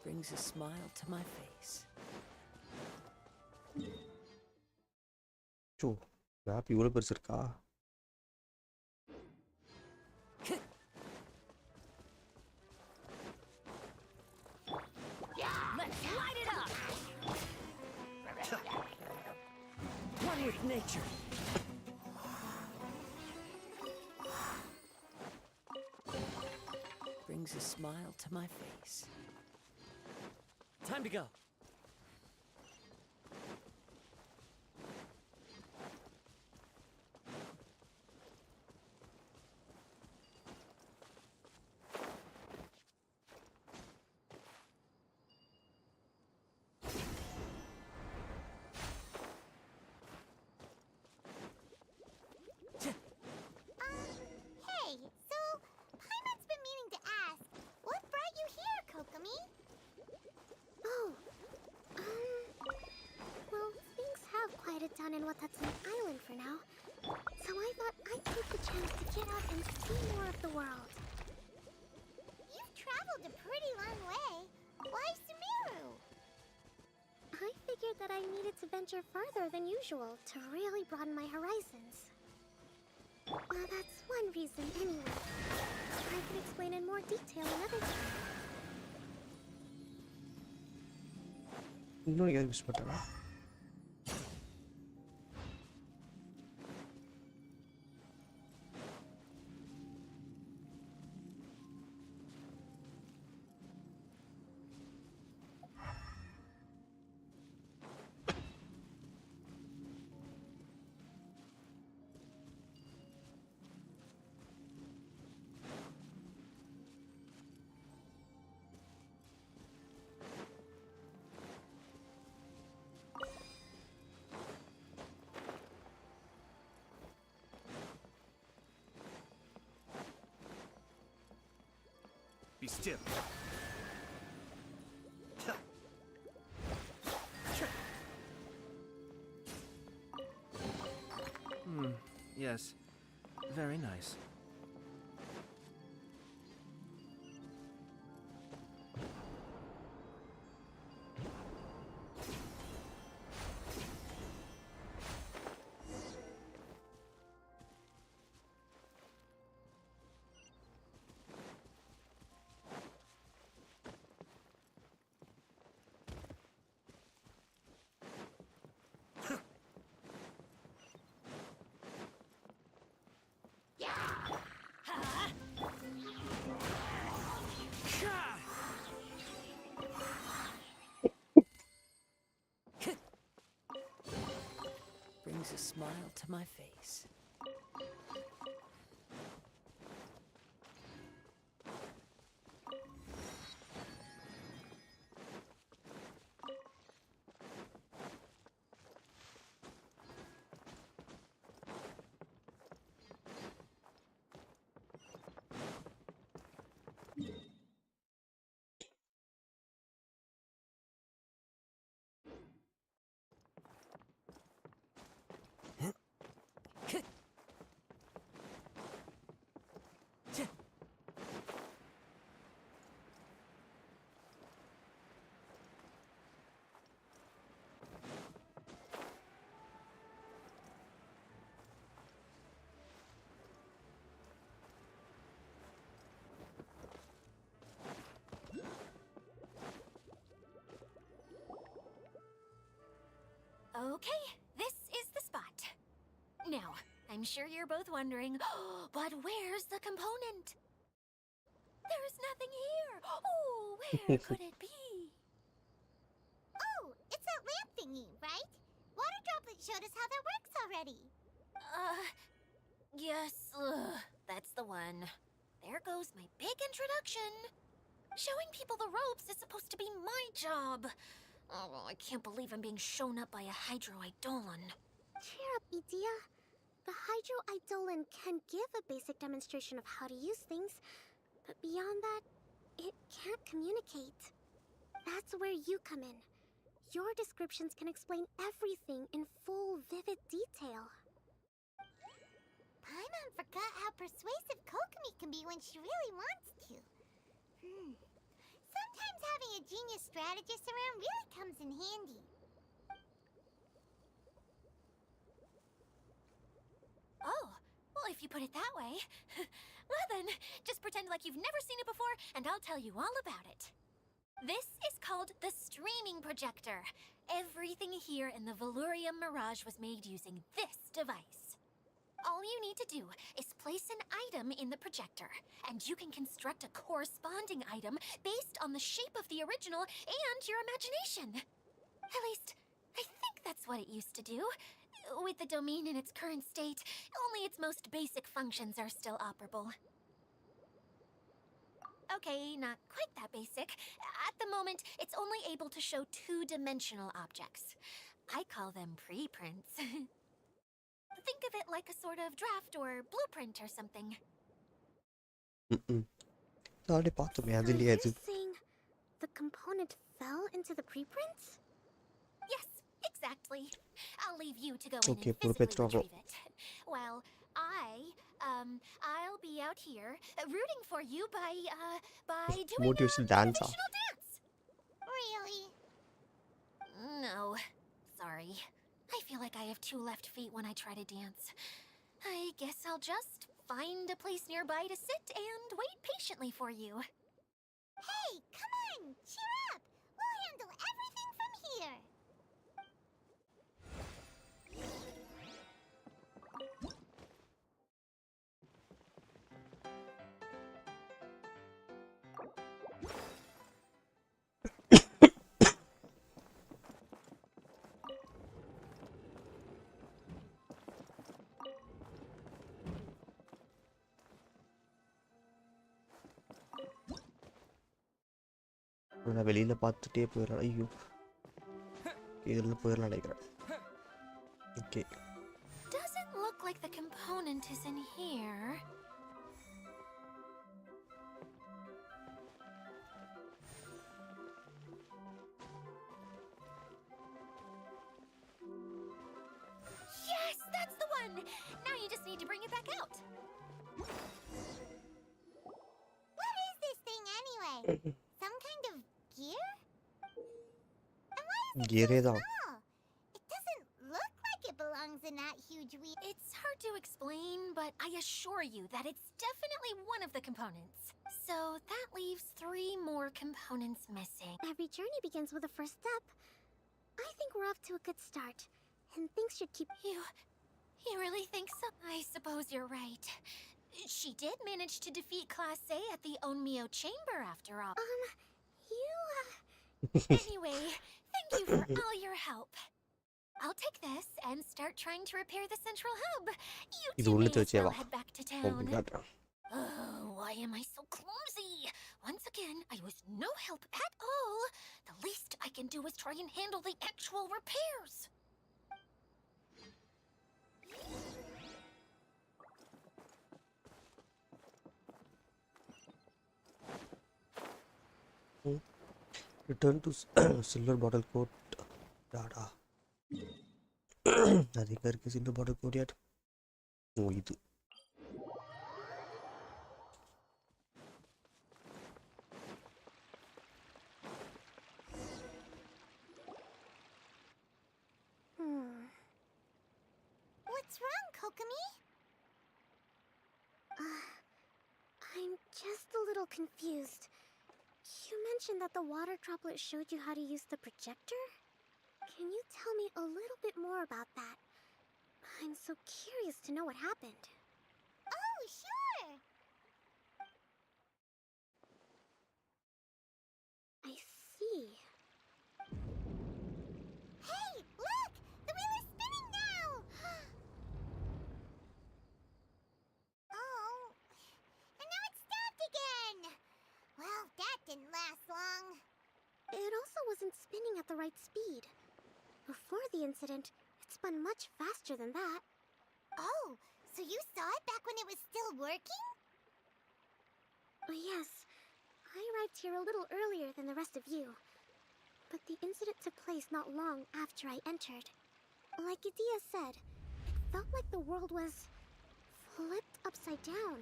Brings a smile to my face. So, map இவ்வளவு பெருசு இருக்கா? Let's light it up! One with nature. Brings a smile to my face. Time to go. Hey, so Paimon's been meaning to ask, what brought you here, Kokomi? Oh, well, things have quieted down in Watatsu Island for now. So I thought I'd take the chance to get out and see more of the world. You've traveled a pretty long way. Why Sumeru? I figured that I needed to venture further than usual to really broaden my horizons. Well, that's one reason anyway. I can explain in more detail another time. இன்னும் யாரும் miss பண்ணா? Be still. Yes. Very nice. Brings a smile to my face. Okay, this is the spot. Now, I'm sure you're both wondering, but where's the component? There's nothing here. Oh, where could it be? Oh, it's that lamp thingy, right? Water Droplet showed us how that works already. Yes, that's the one. There goes my big introduction. Showing people the ropes is supposed to be my job. Oh, I can't believe I'm being shown up by a Hydro Eidolon. Cheer up, Edea. The Hydro Eidolon can give a basic demonstration of how to use things, but beyond that, it can't communicate. That's where you come in. Your descriptions can explain everything in full, vivid detail. Paimon forgot how persuasive Kokomi can be when she really wants to. Sometimes having a genius strategist around really comes in handy. Oh, well, if you put it that way. Well then, just pretend like you've never seen it before, and I'll tell you all about it. This is called the streaming projector. Everything here in the Veluriyam Mirage was made using this device. All you need to do is place an item in the projector, and you can construct a corresponding item based on the shape of the original and your imagination. At least, I think that's what it used to do. With the domain in its current state, only its most basic functions are still operable. Okay, not quite that basic. At the moment, it's only able to show two-dimensional objects. I call them preprints. Think of it like a sort of draft or blueprint or something. Already பார்த்தோமே So அதுலயே you're அது saying the component fell into the preprints? Yes, exactly. I'll leave you to go in Okay, and puro physically petrol. retrieve it. While I'll be out here rooting for you by doing Motivational a dance. traditional dance. Really? No, sorry. I feel like I have 2 left feet when I try to dance. I guess I'll just find a place nearby to sit and wait patiently for you. Hey, come on! Cheer up! We'll handle everything from here! நான் வெளியில் பார்த்துட்டே போயிடலாம். ஐயோ இதில் போயிடலாம் நினைக்கிறேன். Okay Doesn't look like the component is in here. Yes, that's the one! Now you just need to bring it back out. What is this thing anyway? Some kind of gear? And why is it Gear so தான். small? It doesn't look like it belongs in that huge wheel. It's hard to explain, but I assure you that it's definitely one of the components. So that leaves 3 more components missing. Every journey begins with a first step. I think we're off to a good start, and things should keep... You really think so? I suppose you're right. She did manage to defeat Class A at the Onmyo Chamber after all. Anyway, thank you for all your help. I'll take this and start trying to repair the central hub. You இது two ஒண்ணு may as தோச்சே well வா head back to உனக்கு town. காட்டுறேன். Oh, why am I so clumsy? Once again, I was no help at all. The least I can do is try and handle the actual repairs. Return to silver bottle coat. Dada. அது எங்க இருக்கு silver bottle coat yet? ஓ இது. What's wrong, Kokomi? I'm just a little confused. You mentioned that the water droplet showed you how to use the projector? Can you tell me a little bit more about that? I'm so curious to know what happened. Oh, sure. I see. Hey, look! The wheel is spinning now! Oh, and now it stopped again! Well, that didn't last long. It also wasn't spinning at the right speed. Before the incident, it spun much faster than that. Oh, so you saw it back when it was still working? Yes, I arrived here a little earlier than the rest of you. But the incident took place not long after I entered. Like Idia said, it felt like the world was flipped upside down.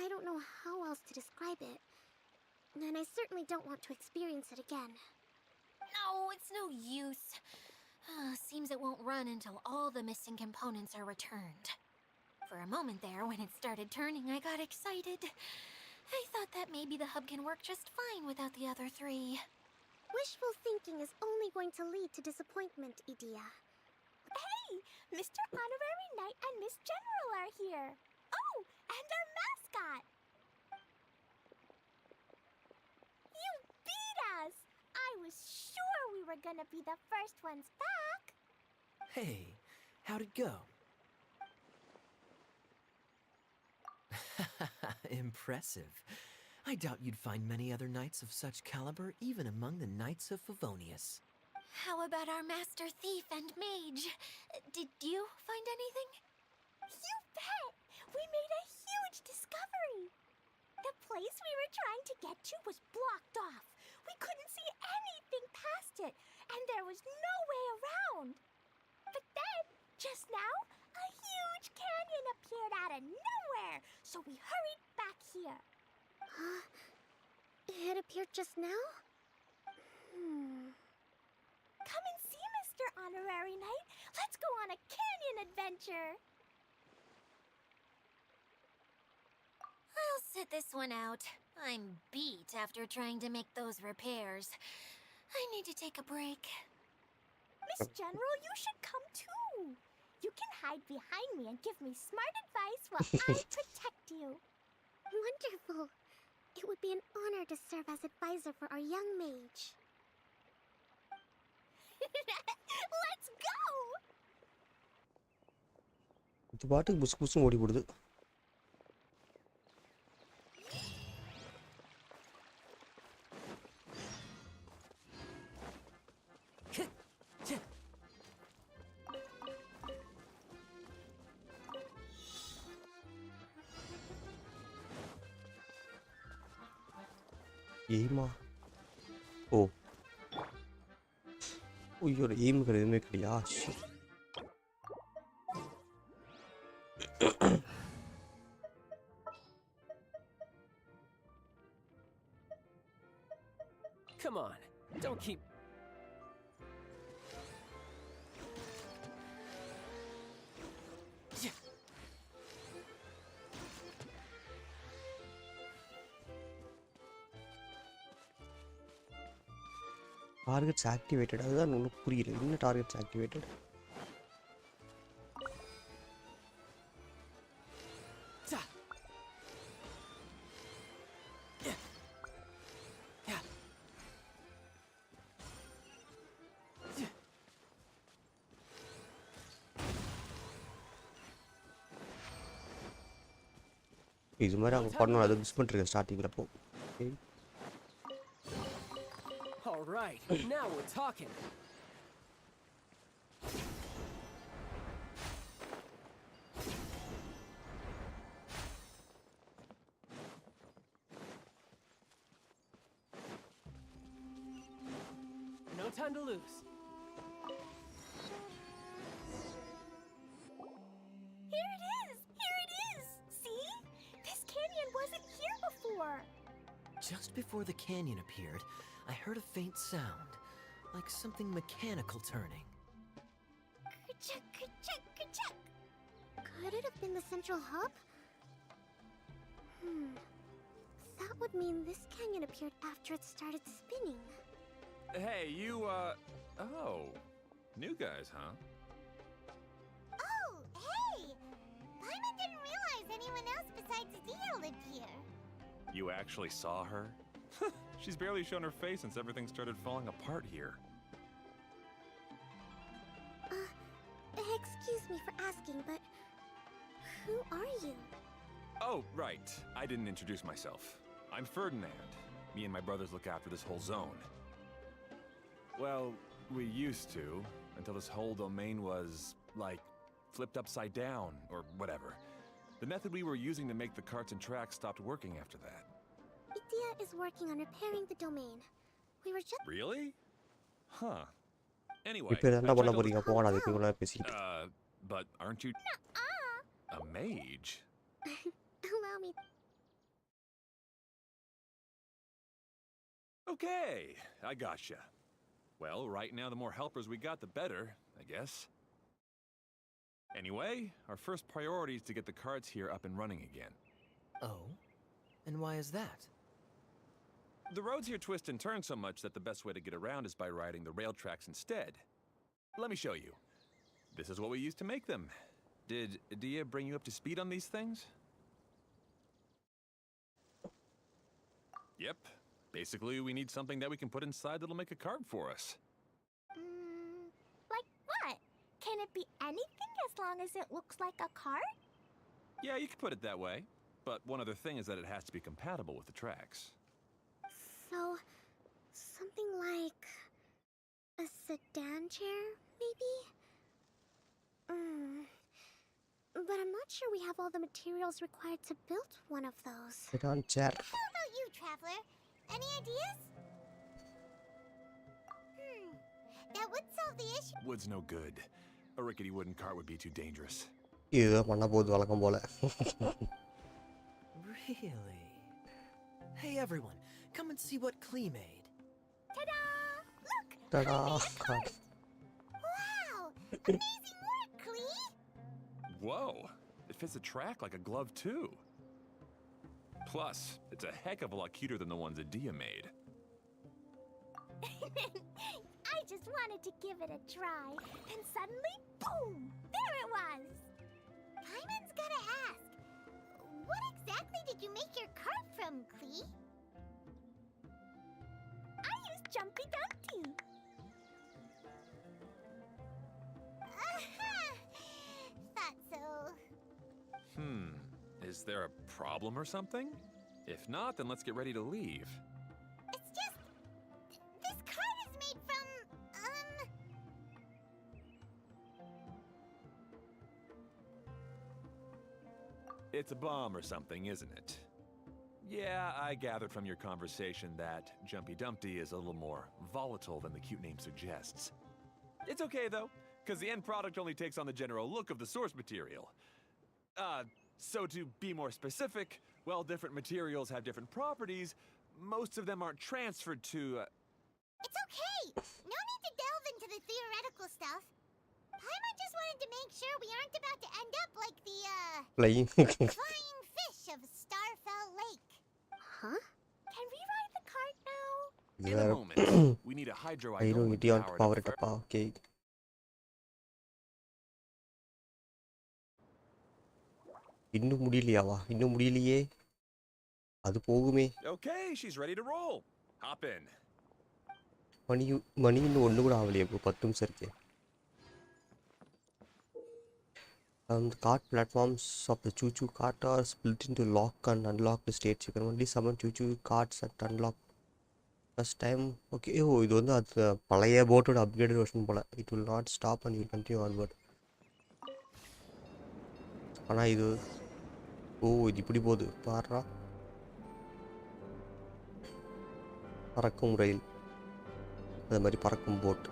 I don't know how else to describe it. And I certainly don't want to experience it again. No, it's no use. Seems it won't run until all the missing components are returned. For a moment there, when it started turning, I got excited. I thought that maybe the hub can work just fine without the other three. Wishful thinking is only going to lead to disappointment, Idia. Hey, Mr. Honorary Knight and Miss General are here. Oh, and our mascot. You beat us! I was sure we were gonna be the first ones back. Hey, how'd it go? Impressive. I doubt you'd find many other knights of such caliber even among the Knights of Favonius. How about our master thief and mage? Did you find anything? You bet! We made a huge discovery. The place we were trying to get to was blocked off. We couldn't see anything past it, and there was no way around. But then, just now, a huge canyon appeared out of nowhere, so we hurried back here. It appeared just now? Come and see, Mr. Honorary Knight. Let's go on a canyon adventure. I'll sit this one out. I'm beat after trying to make those repairs. I need to take a break. Miss General, you should come too. You can hide behind me and give me smart advice while I protect you. Wonderful. It would be an honor to serve as advisor for our young mage. Let's go! இது பாட்டுக்கு புஸ் புஸ்னு ஓடி போடுது. எய்மா ஓ ஐயோ எய்முக்கு எதுவுமே கிடையா Come on, don't keep... targets activated அதுதான் ஒன்றும் புரியல என்ன டார்கெட்ஸ் ஆக்டிவேட்டட் இது மாதிரி அவங்க பண்ணணும், அதை மிஸ் பண்ணிருக்கேன் ஸ்டார்டிங்கில். அப்போ okay. All right, now we're talking. No time to lose. Here it is! Here it is! See? This canyon wasn't here before. Just before the canyon appeared, I heard a faint sound, like something mechanical turning. Ka-chuck, ka-chuck, ka-chuck. Could it have been the central hub? That would mean this canyon appeared after it started spinning. Hey, you, oh. New guys, huh? Oh, hey! Paimon didn't realize anyone else besides Dia lived here. You actually saw her? She's barely shown her face since everything started falling apart here. Excuse me for asking, but who are you? Oh, right. I didn't introduce myself. I'm Ferdinand. Me and my brothers look after this whole zone. Well, we used to, until this whole domain was, like, flipped upside down, or whatever. The method we were using to make the carts and tracks stopped working after that. Dia is working on repairing the domain. We were just... Really? Huh. Anyway, இப்போ என்ன பண்ண போறீங்க? போங்க, அதுக்கு இவ்வளோ பேசிக்கிட்டு. but aren't you a mage? Allow me... Okay, I gotcha. Well, right now the more helpers we got, the better, I guess. Anyway, our first priority is to get the carts here up and running again. Oh? And why is that? The roads here twist and turn so much that the best way to get around is by riding the rail tracks instead. Let me show you. This is what we used to make them. Did Dia bring you up to speed on these things? Yep. Basically, we need something that we can put inside that'll make a cart for us. Like what? Can it be anything as long as it looks like a cart? Yeah, you could put it that way. But one other thing is that it has to be compatible with the tracks. So... something like... a sedan chair, maybe? But I'm not sure we have all the materials required to build one of those. Sedan chair. How about you, Traveler? Any ideas? That would solve the issue. Wood's no good. A rickety wooden cart would be too dangerous. இதுதான் பண்ண போகுது வழக்கம் போல. Really? Hey everyone, come and see what Klee made. Ta-da! Look! Ta-da! Wow! Amazing work, Klee! Whoa! It fits a track like a glove, too. Plus, it's a heck of a lot cuter than the ones that Dia made. I just wanted to give it a try, and suddenly, boom! There it was! Paimon's gotta ask, what exactly did you make your cart from, Klee? I used Jumpy Dumpty. Thought so. Is there a problem or something? If not, then let's get ready to leave. It's just... this cart is made from... It's a bomb or something, isn't it? Yeah, I gathered from your conversation that Jumpy Dumpty is a little more volatile than the cute name suggests. It's okay, though, because the end product only takes on the general look of the source material. So to be more specific, while different materials have different properties, most of them aren't transferred to... It's okay! No need to delve into the theoretical stuff. Paimon just wanted to make sure we aren't about to end up like the, Flying. flying fish of Starfell Lake. Huh? Can we ride the cart now? In a moment, we need a ஐயோ hydro-ionic இடியான் power power டப்பா. Okay. இன்னும் முடியலையாவா? இன்னும் முடியலையே. அது போகுமே. Okay, she's ready to roll. Hop in. மணி இன்னும் ஒன்று கூட ஆகலையே. இப்போ 10 நிமிஷம் இருக்கே. The cart platforms of the choo-choo cart are split into lock and unlocked states. You can only summon choo-choo carts at unlock first time. Okay, oh, இது வந்து அது பழைய போட்டோட அப்கிரேடட் வெர்ஷன் போல. It will not stop and you will continue onward. ஆனால் இது இது இப்படி போகுது பாருடா. பறக்கும் ரயில், அது மாதிரி பறக்கும் போட்.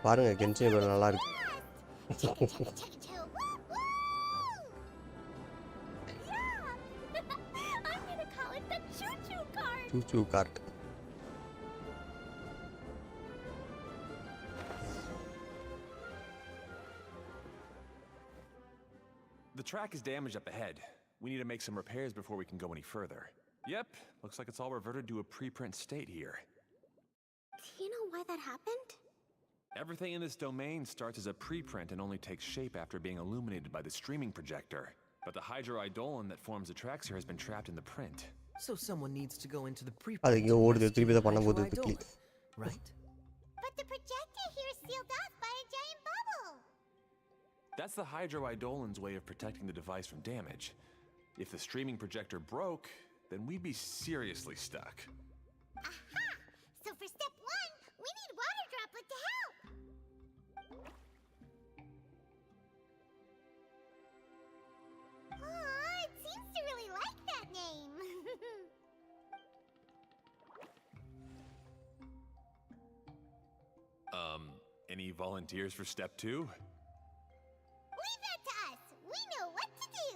பாருங்க கென்ஷன் இவ்வளோ நல்லா இருக்கு. சூ card. The track is damaged up ahead. We need to make some repairs before we can go any further. Yep, looks like it's all reverted to a preprint state here. Do you know why that happened? Everything in this domain starts as a preprint and only takes shape after being illuminated by the streaming projector. But the hydroidolin that forms the tracks here has been trapped in the print. So someone needs to go into the அது preprint இங்கே ஓடுது, திருப்பி தான் பண்ணும்போது quickly. right? But the projector here is sealed off by a giant bubble. That's the hydroidolin's way of protecting the device from damage. If the streaming projector broke, then we'd be seriously stuck. Aha! So for step 1, we need water droplet to help. Aw, it seems to really like that name. Any volunteers for step 2? Leave that to us. We know what to do.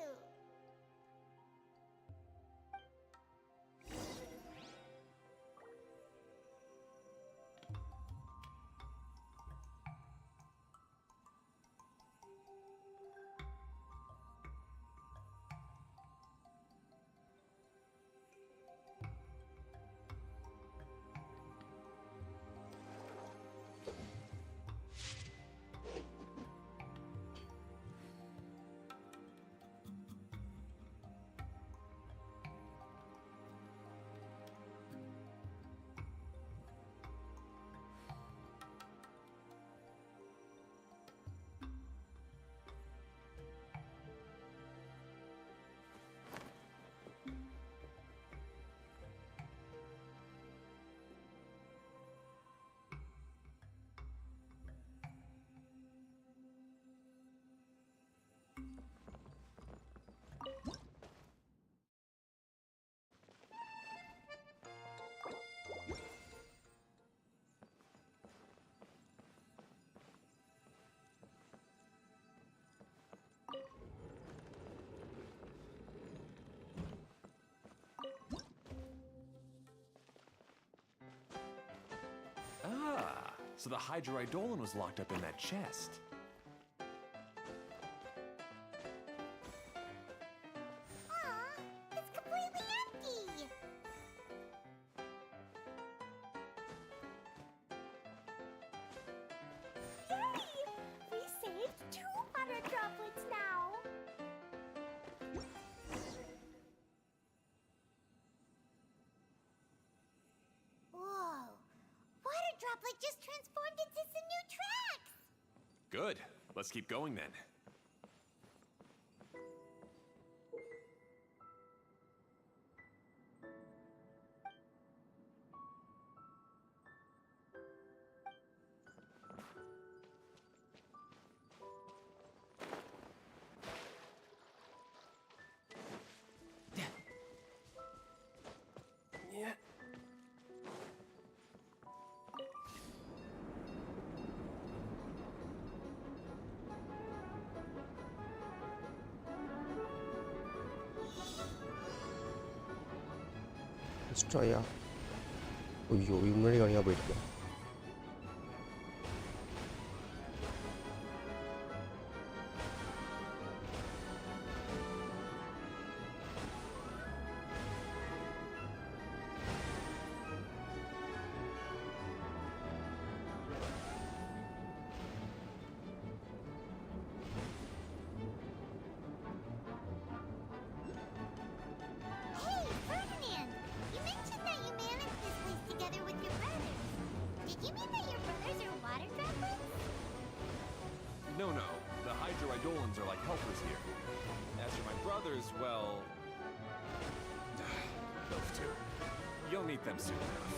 So the hydroidolin was locked up in that chest. Aw, it's completely empty. Yay! We saved 2 water droplets now. Whoa. Water droplet just transformed into some new tracks. Good. Let's keep going then. Yeah. Destroyer. ஐயோ இது முன்னாடி கவனியாக போயிட்டு. Hey, Ferdinand! You mentioned that you managed this place together with your brothers. ones are like helpers here. As for my brothers, well... those two. You'll meet them soon enough.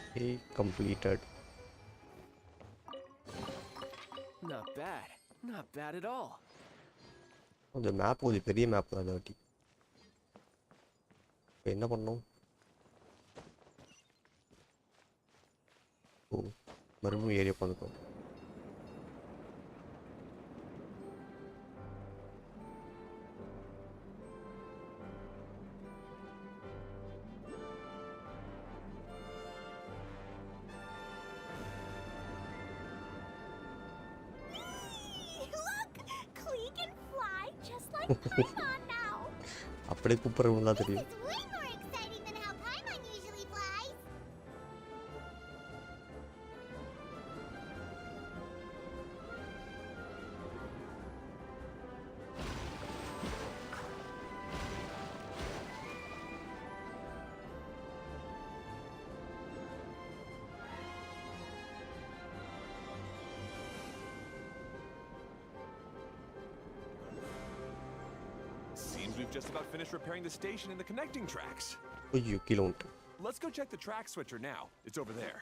Okay, completed. Not bad. Not bad at all. அந்த map ஒரு பெரிய map தான் அந்த வாட்டி. இப்போ என்ன பண்ணோம்? ஓ மறுபடியும் ஏரியா பார்த்துக்கோ. Look! Klee can fly just like Paimon now. அப்படியே கூப்பிட்றவங்க தான் தெரியும். It's way more exciting than how Paimon usually flies. Seems we've just about finished repairing the station and the connecting tracks. ஐயோ கீழே வந்துட்டு. Let's go check the track switcher now. It's over there.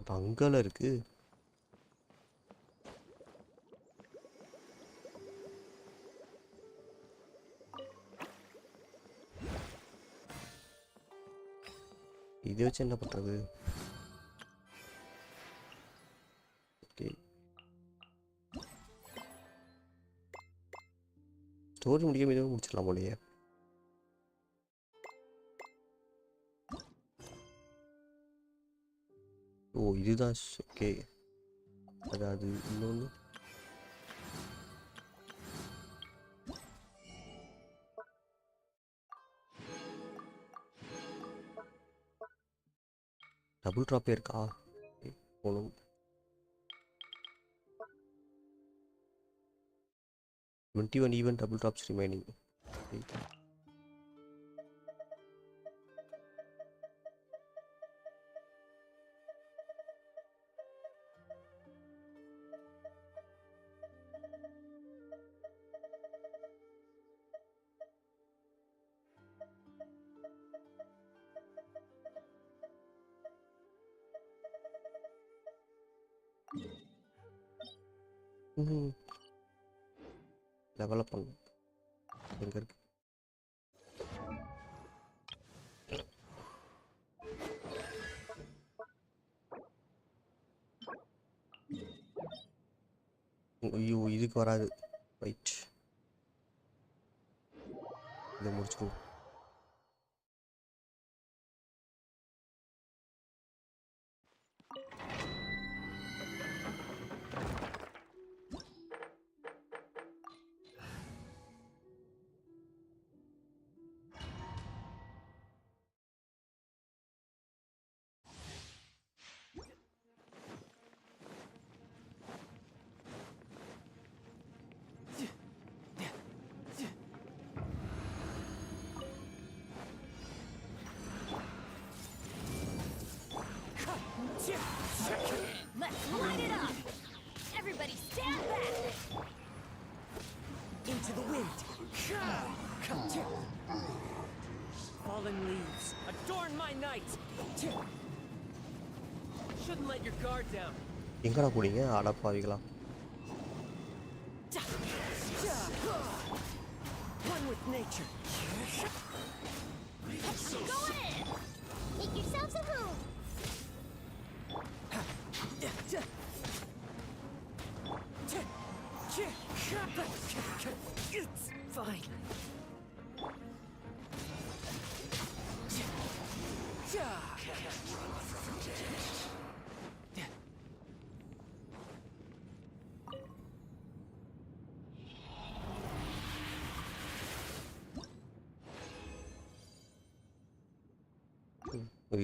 அப்போ அங்கெல்லாம் இருக்கு. இதை வச்சு என்ன பண்றது? ஓகே ஸ்டோரி முடியாம இதுவும் முடிச்சிடலாம் போலயே. ஓ இதுதான் ஓகே. அதாவது இன்னொன்று டபுள் ட்ராப்பே இருக்கா? போகணும். 21 even double drops remaining. Okay. Develop பண்ணும் எங்கே இருக்கு? ஐயோ இதுக்கு வராது. ரைட் இதை முடிச்சிடுவோம். Let's light it up! Everybody stand back! Into the wind. Fallen leaves, adorn my night. Shouldn't let your guard down. எங்கடா போறீங்க அடப்பாவிகளா? One with nature. Go in! Make yourselves a room! It's fine.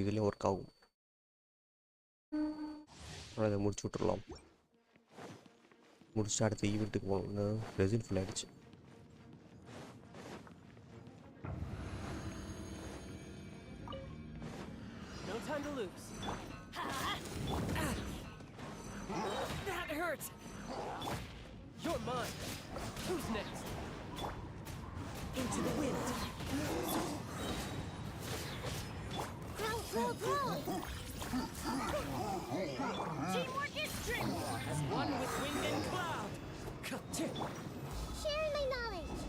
இதுலேயும் work ஆகும். அதை முடிச்சு விட்டுடலாம். முடிச்சுட்டு அடுத்த ஈவெண்ட்டுக்கு போகணும்னு ரெசின் ஃபுல் ஆகிடுச்சு. No time to lose. That hurts. You're mine. Who's next? Into the wind. Grow! Teamwork is strength! As one with wind and cloud. Sharing my knowledge.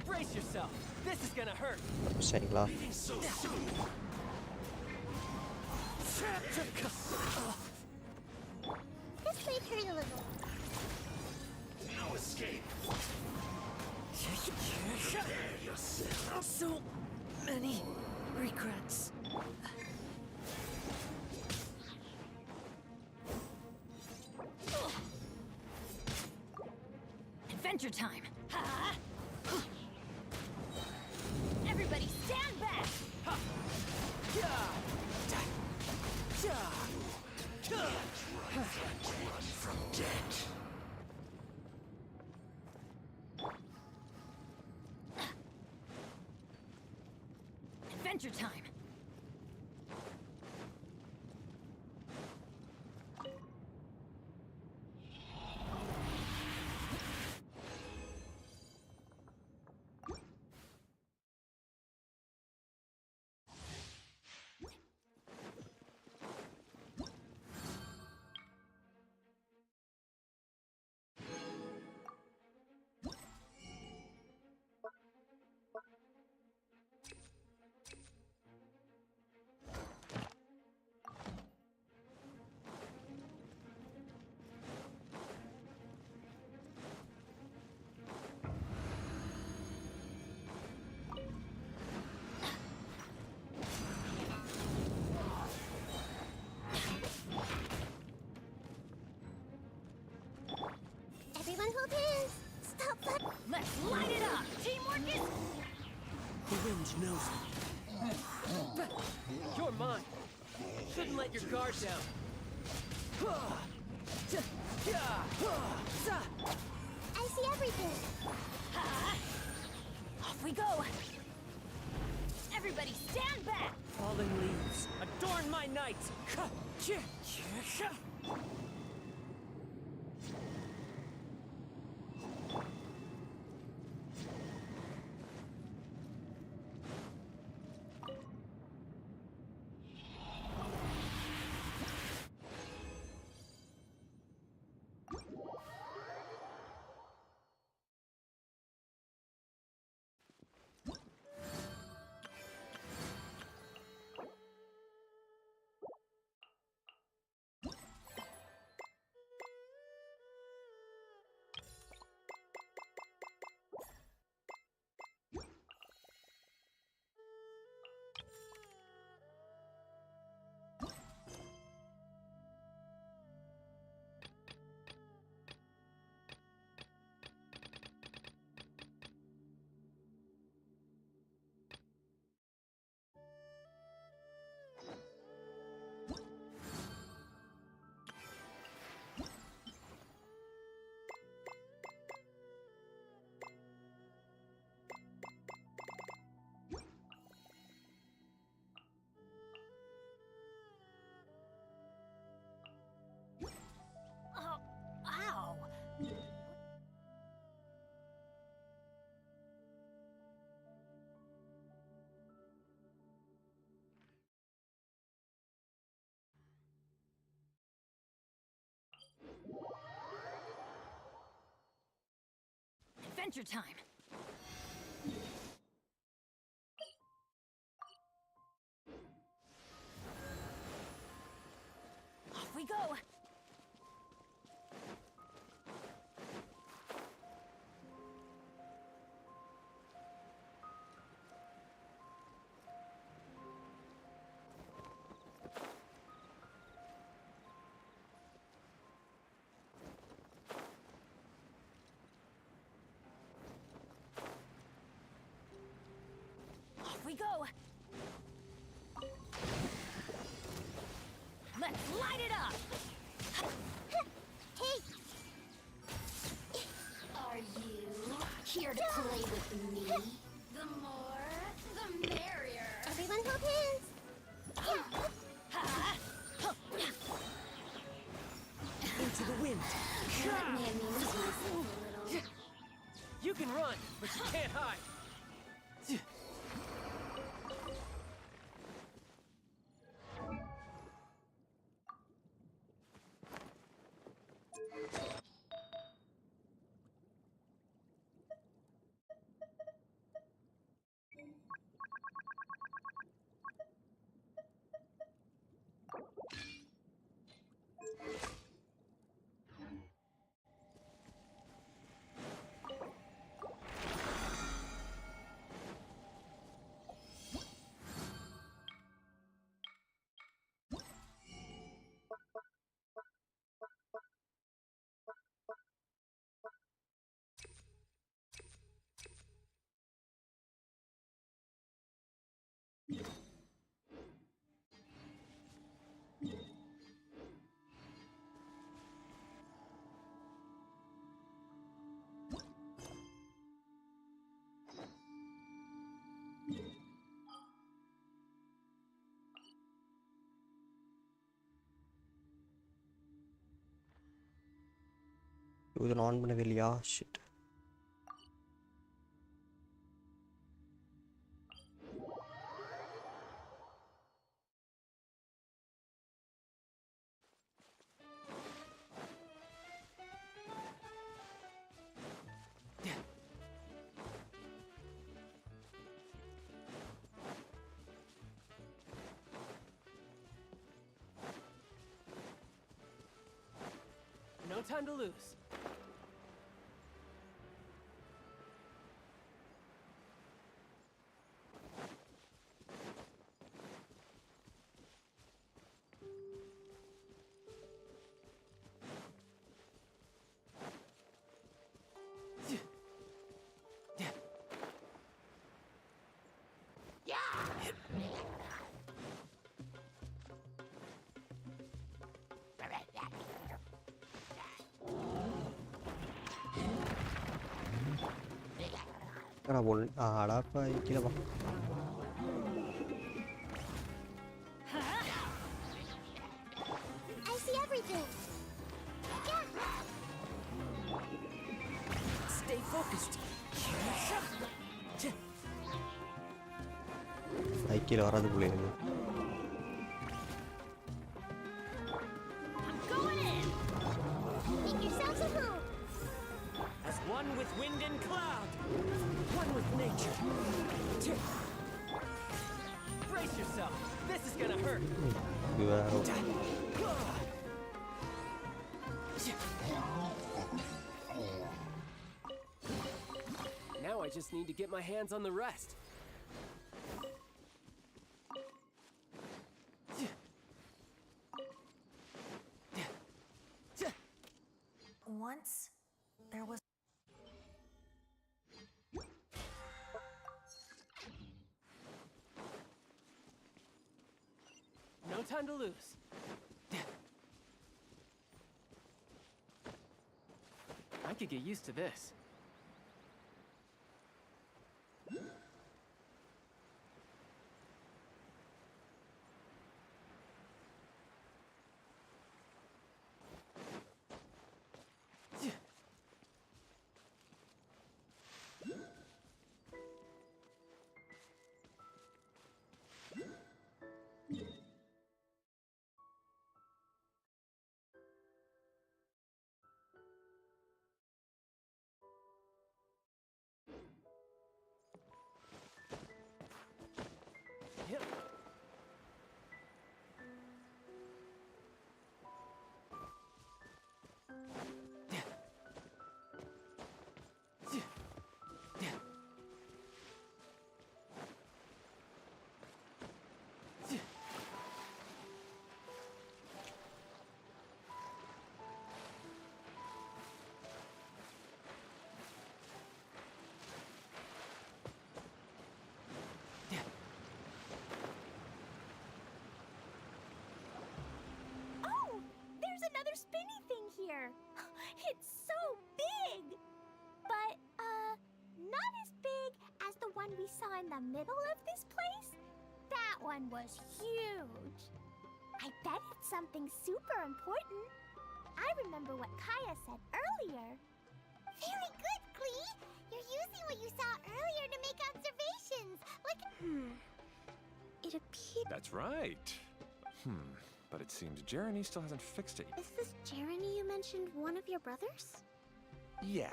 Brace yourself. This is gonna hurt. சரிங்களா? This might hurt a little. No escape. So many regrets. Adventure time! Everybody stand back! Run from death. Adventure time! Everyone hold hands. Stop that. Let's light it up! Teamwork is... The wind knows me. You're mine. Shouldn't let your guard down. I see everything. Off we go! Everybody stand back! Fallen leaves, adorn my night. Ow! Adventure time! Off we go! Off we go! The more, the merrier. Everyone hold hands. Into the wind. You can run, but you can't hide. இது on பண்ணவே இல்லையா? Shit. No time to lose. அடாப்பா கீழே வா. I see everything. Stay focused. கீழே வராது போல இருக்கு. I'm going in. Make yourselves at home. As one with wind and cloud, one with nature. Brace yourself. This is gonna hurt. இது வேற. Now I just need to get my hands on the rest. Once, there was... No time to lose. I could get used to this. Yep. Oh! There's another spinny thing here. It's so big! But, not as big we saw in the middle of this place? That one was huge. I bet it's something super important. I remember what Kaeya said earlier. Very good, Klee! You're using what you saw earlier to make observations. Like... It appears... That's right. But it seems Jeremy still hasn't fixed it. Is this Jeremy you mentioned one of your brothers? Yeah.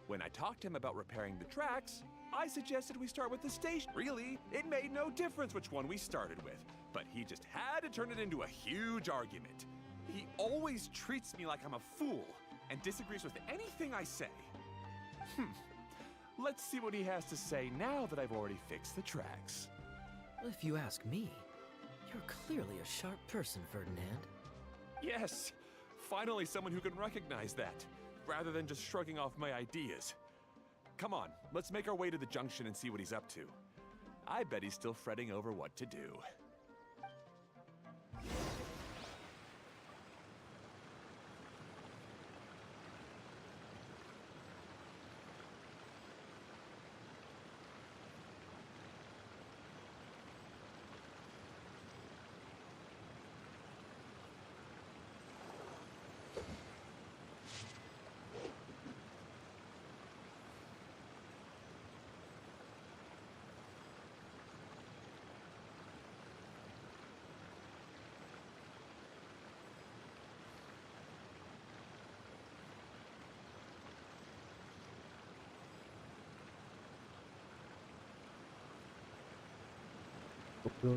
When I talked to him about repairing the tracks, I suggested we start with the station. Really, it made no difference which one we started with, but he just had to turn it into a huge argument. He always treats me like I'm a fool and disagrees with anything I say. Let's see what he has to say now that I've already fixed the tracks. If you ask me, you're clearly a sharp person, Ferdinand. Yes, finally someone who can recognize that, rather than just shrugging off my ideas. Come on, let's make our way to the junction and see what he's up to. I bet he's still fretting over what to do.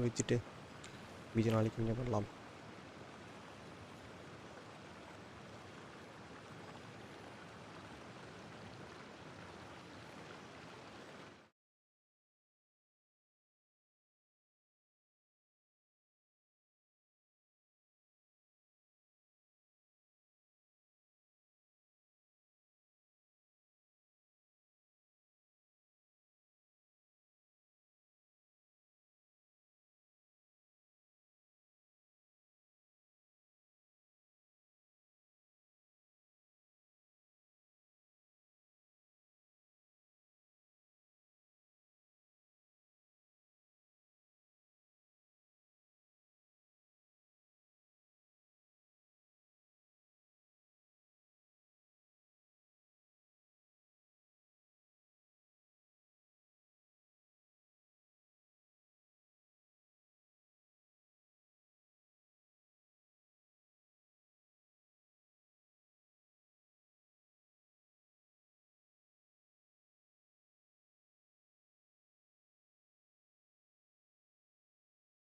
வச்சுட்டு வீஜ நாளைக்கு கொஞ்சம் பண்ணலாம்.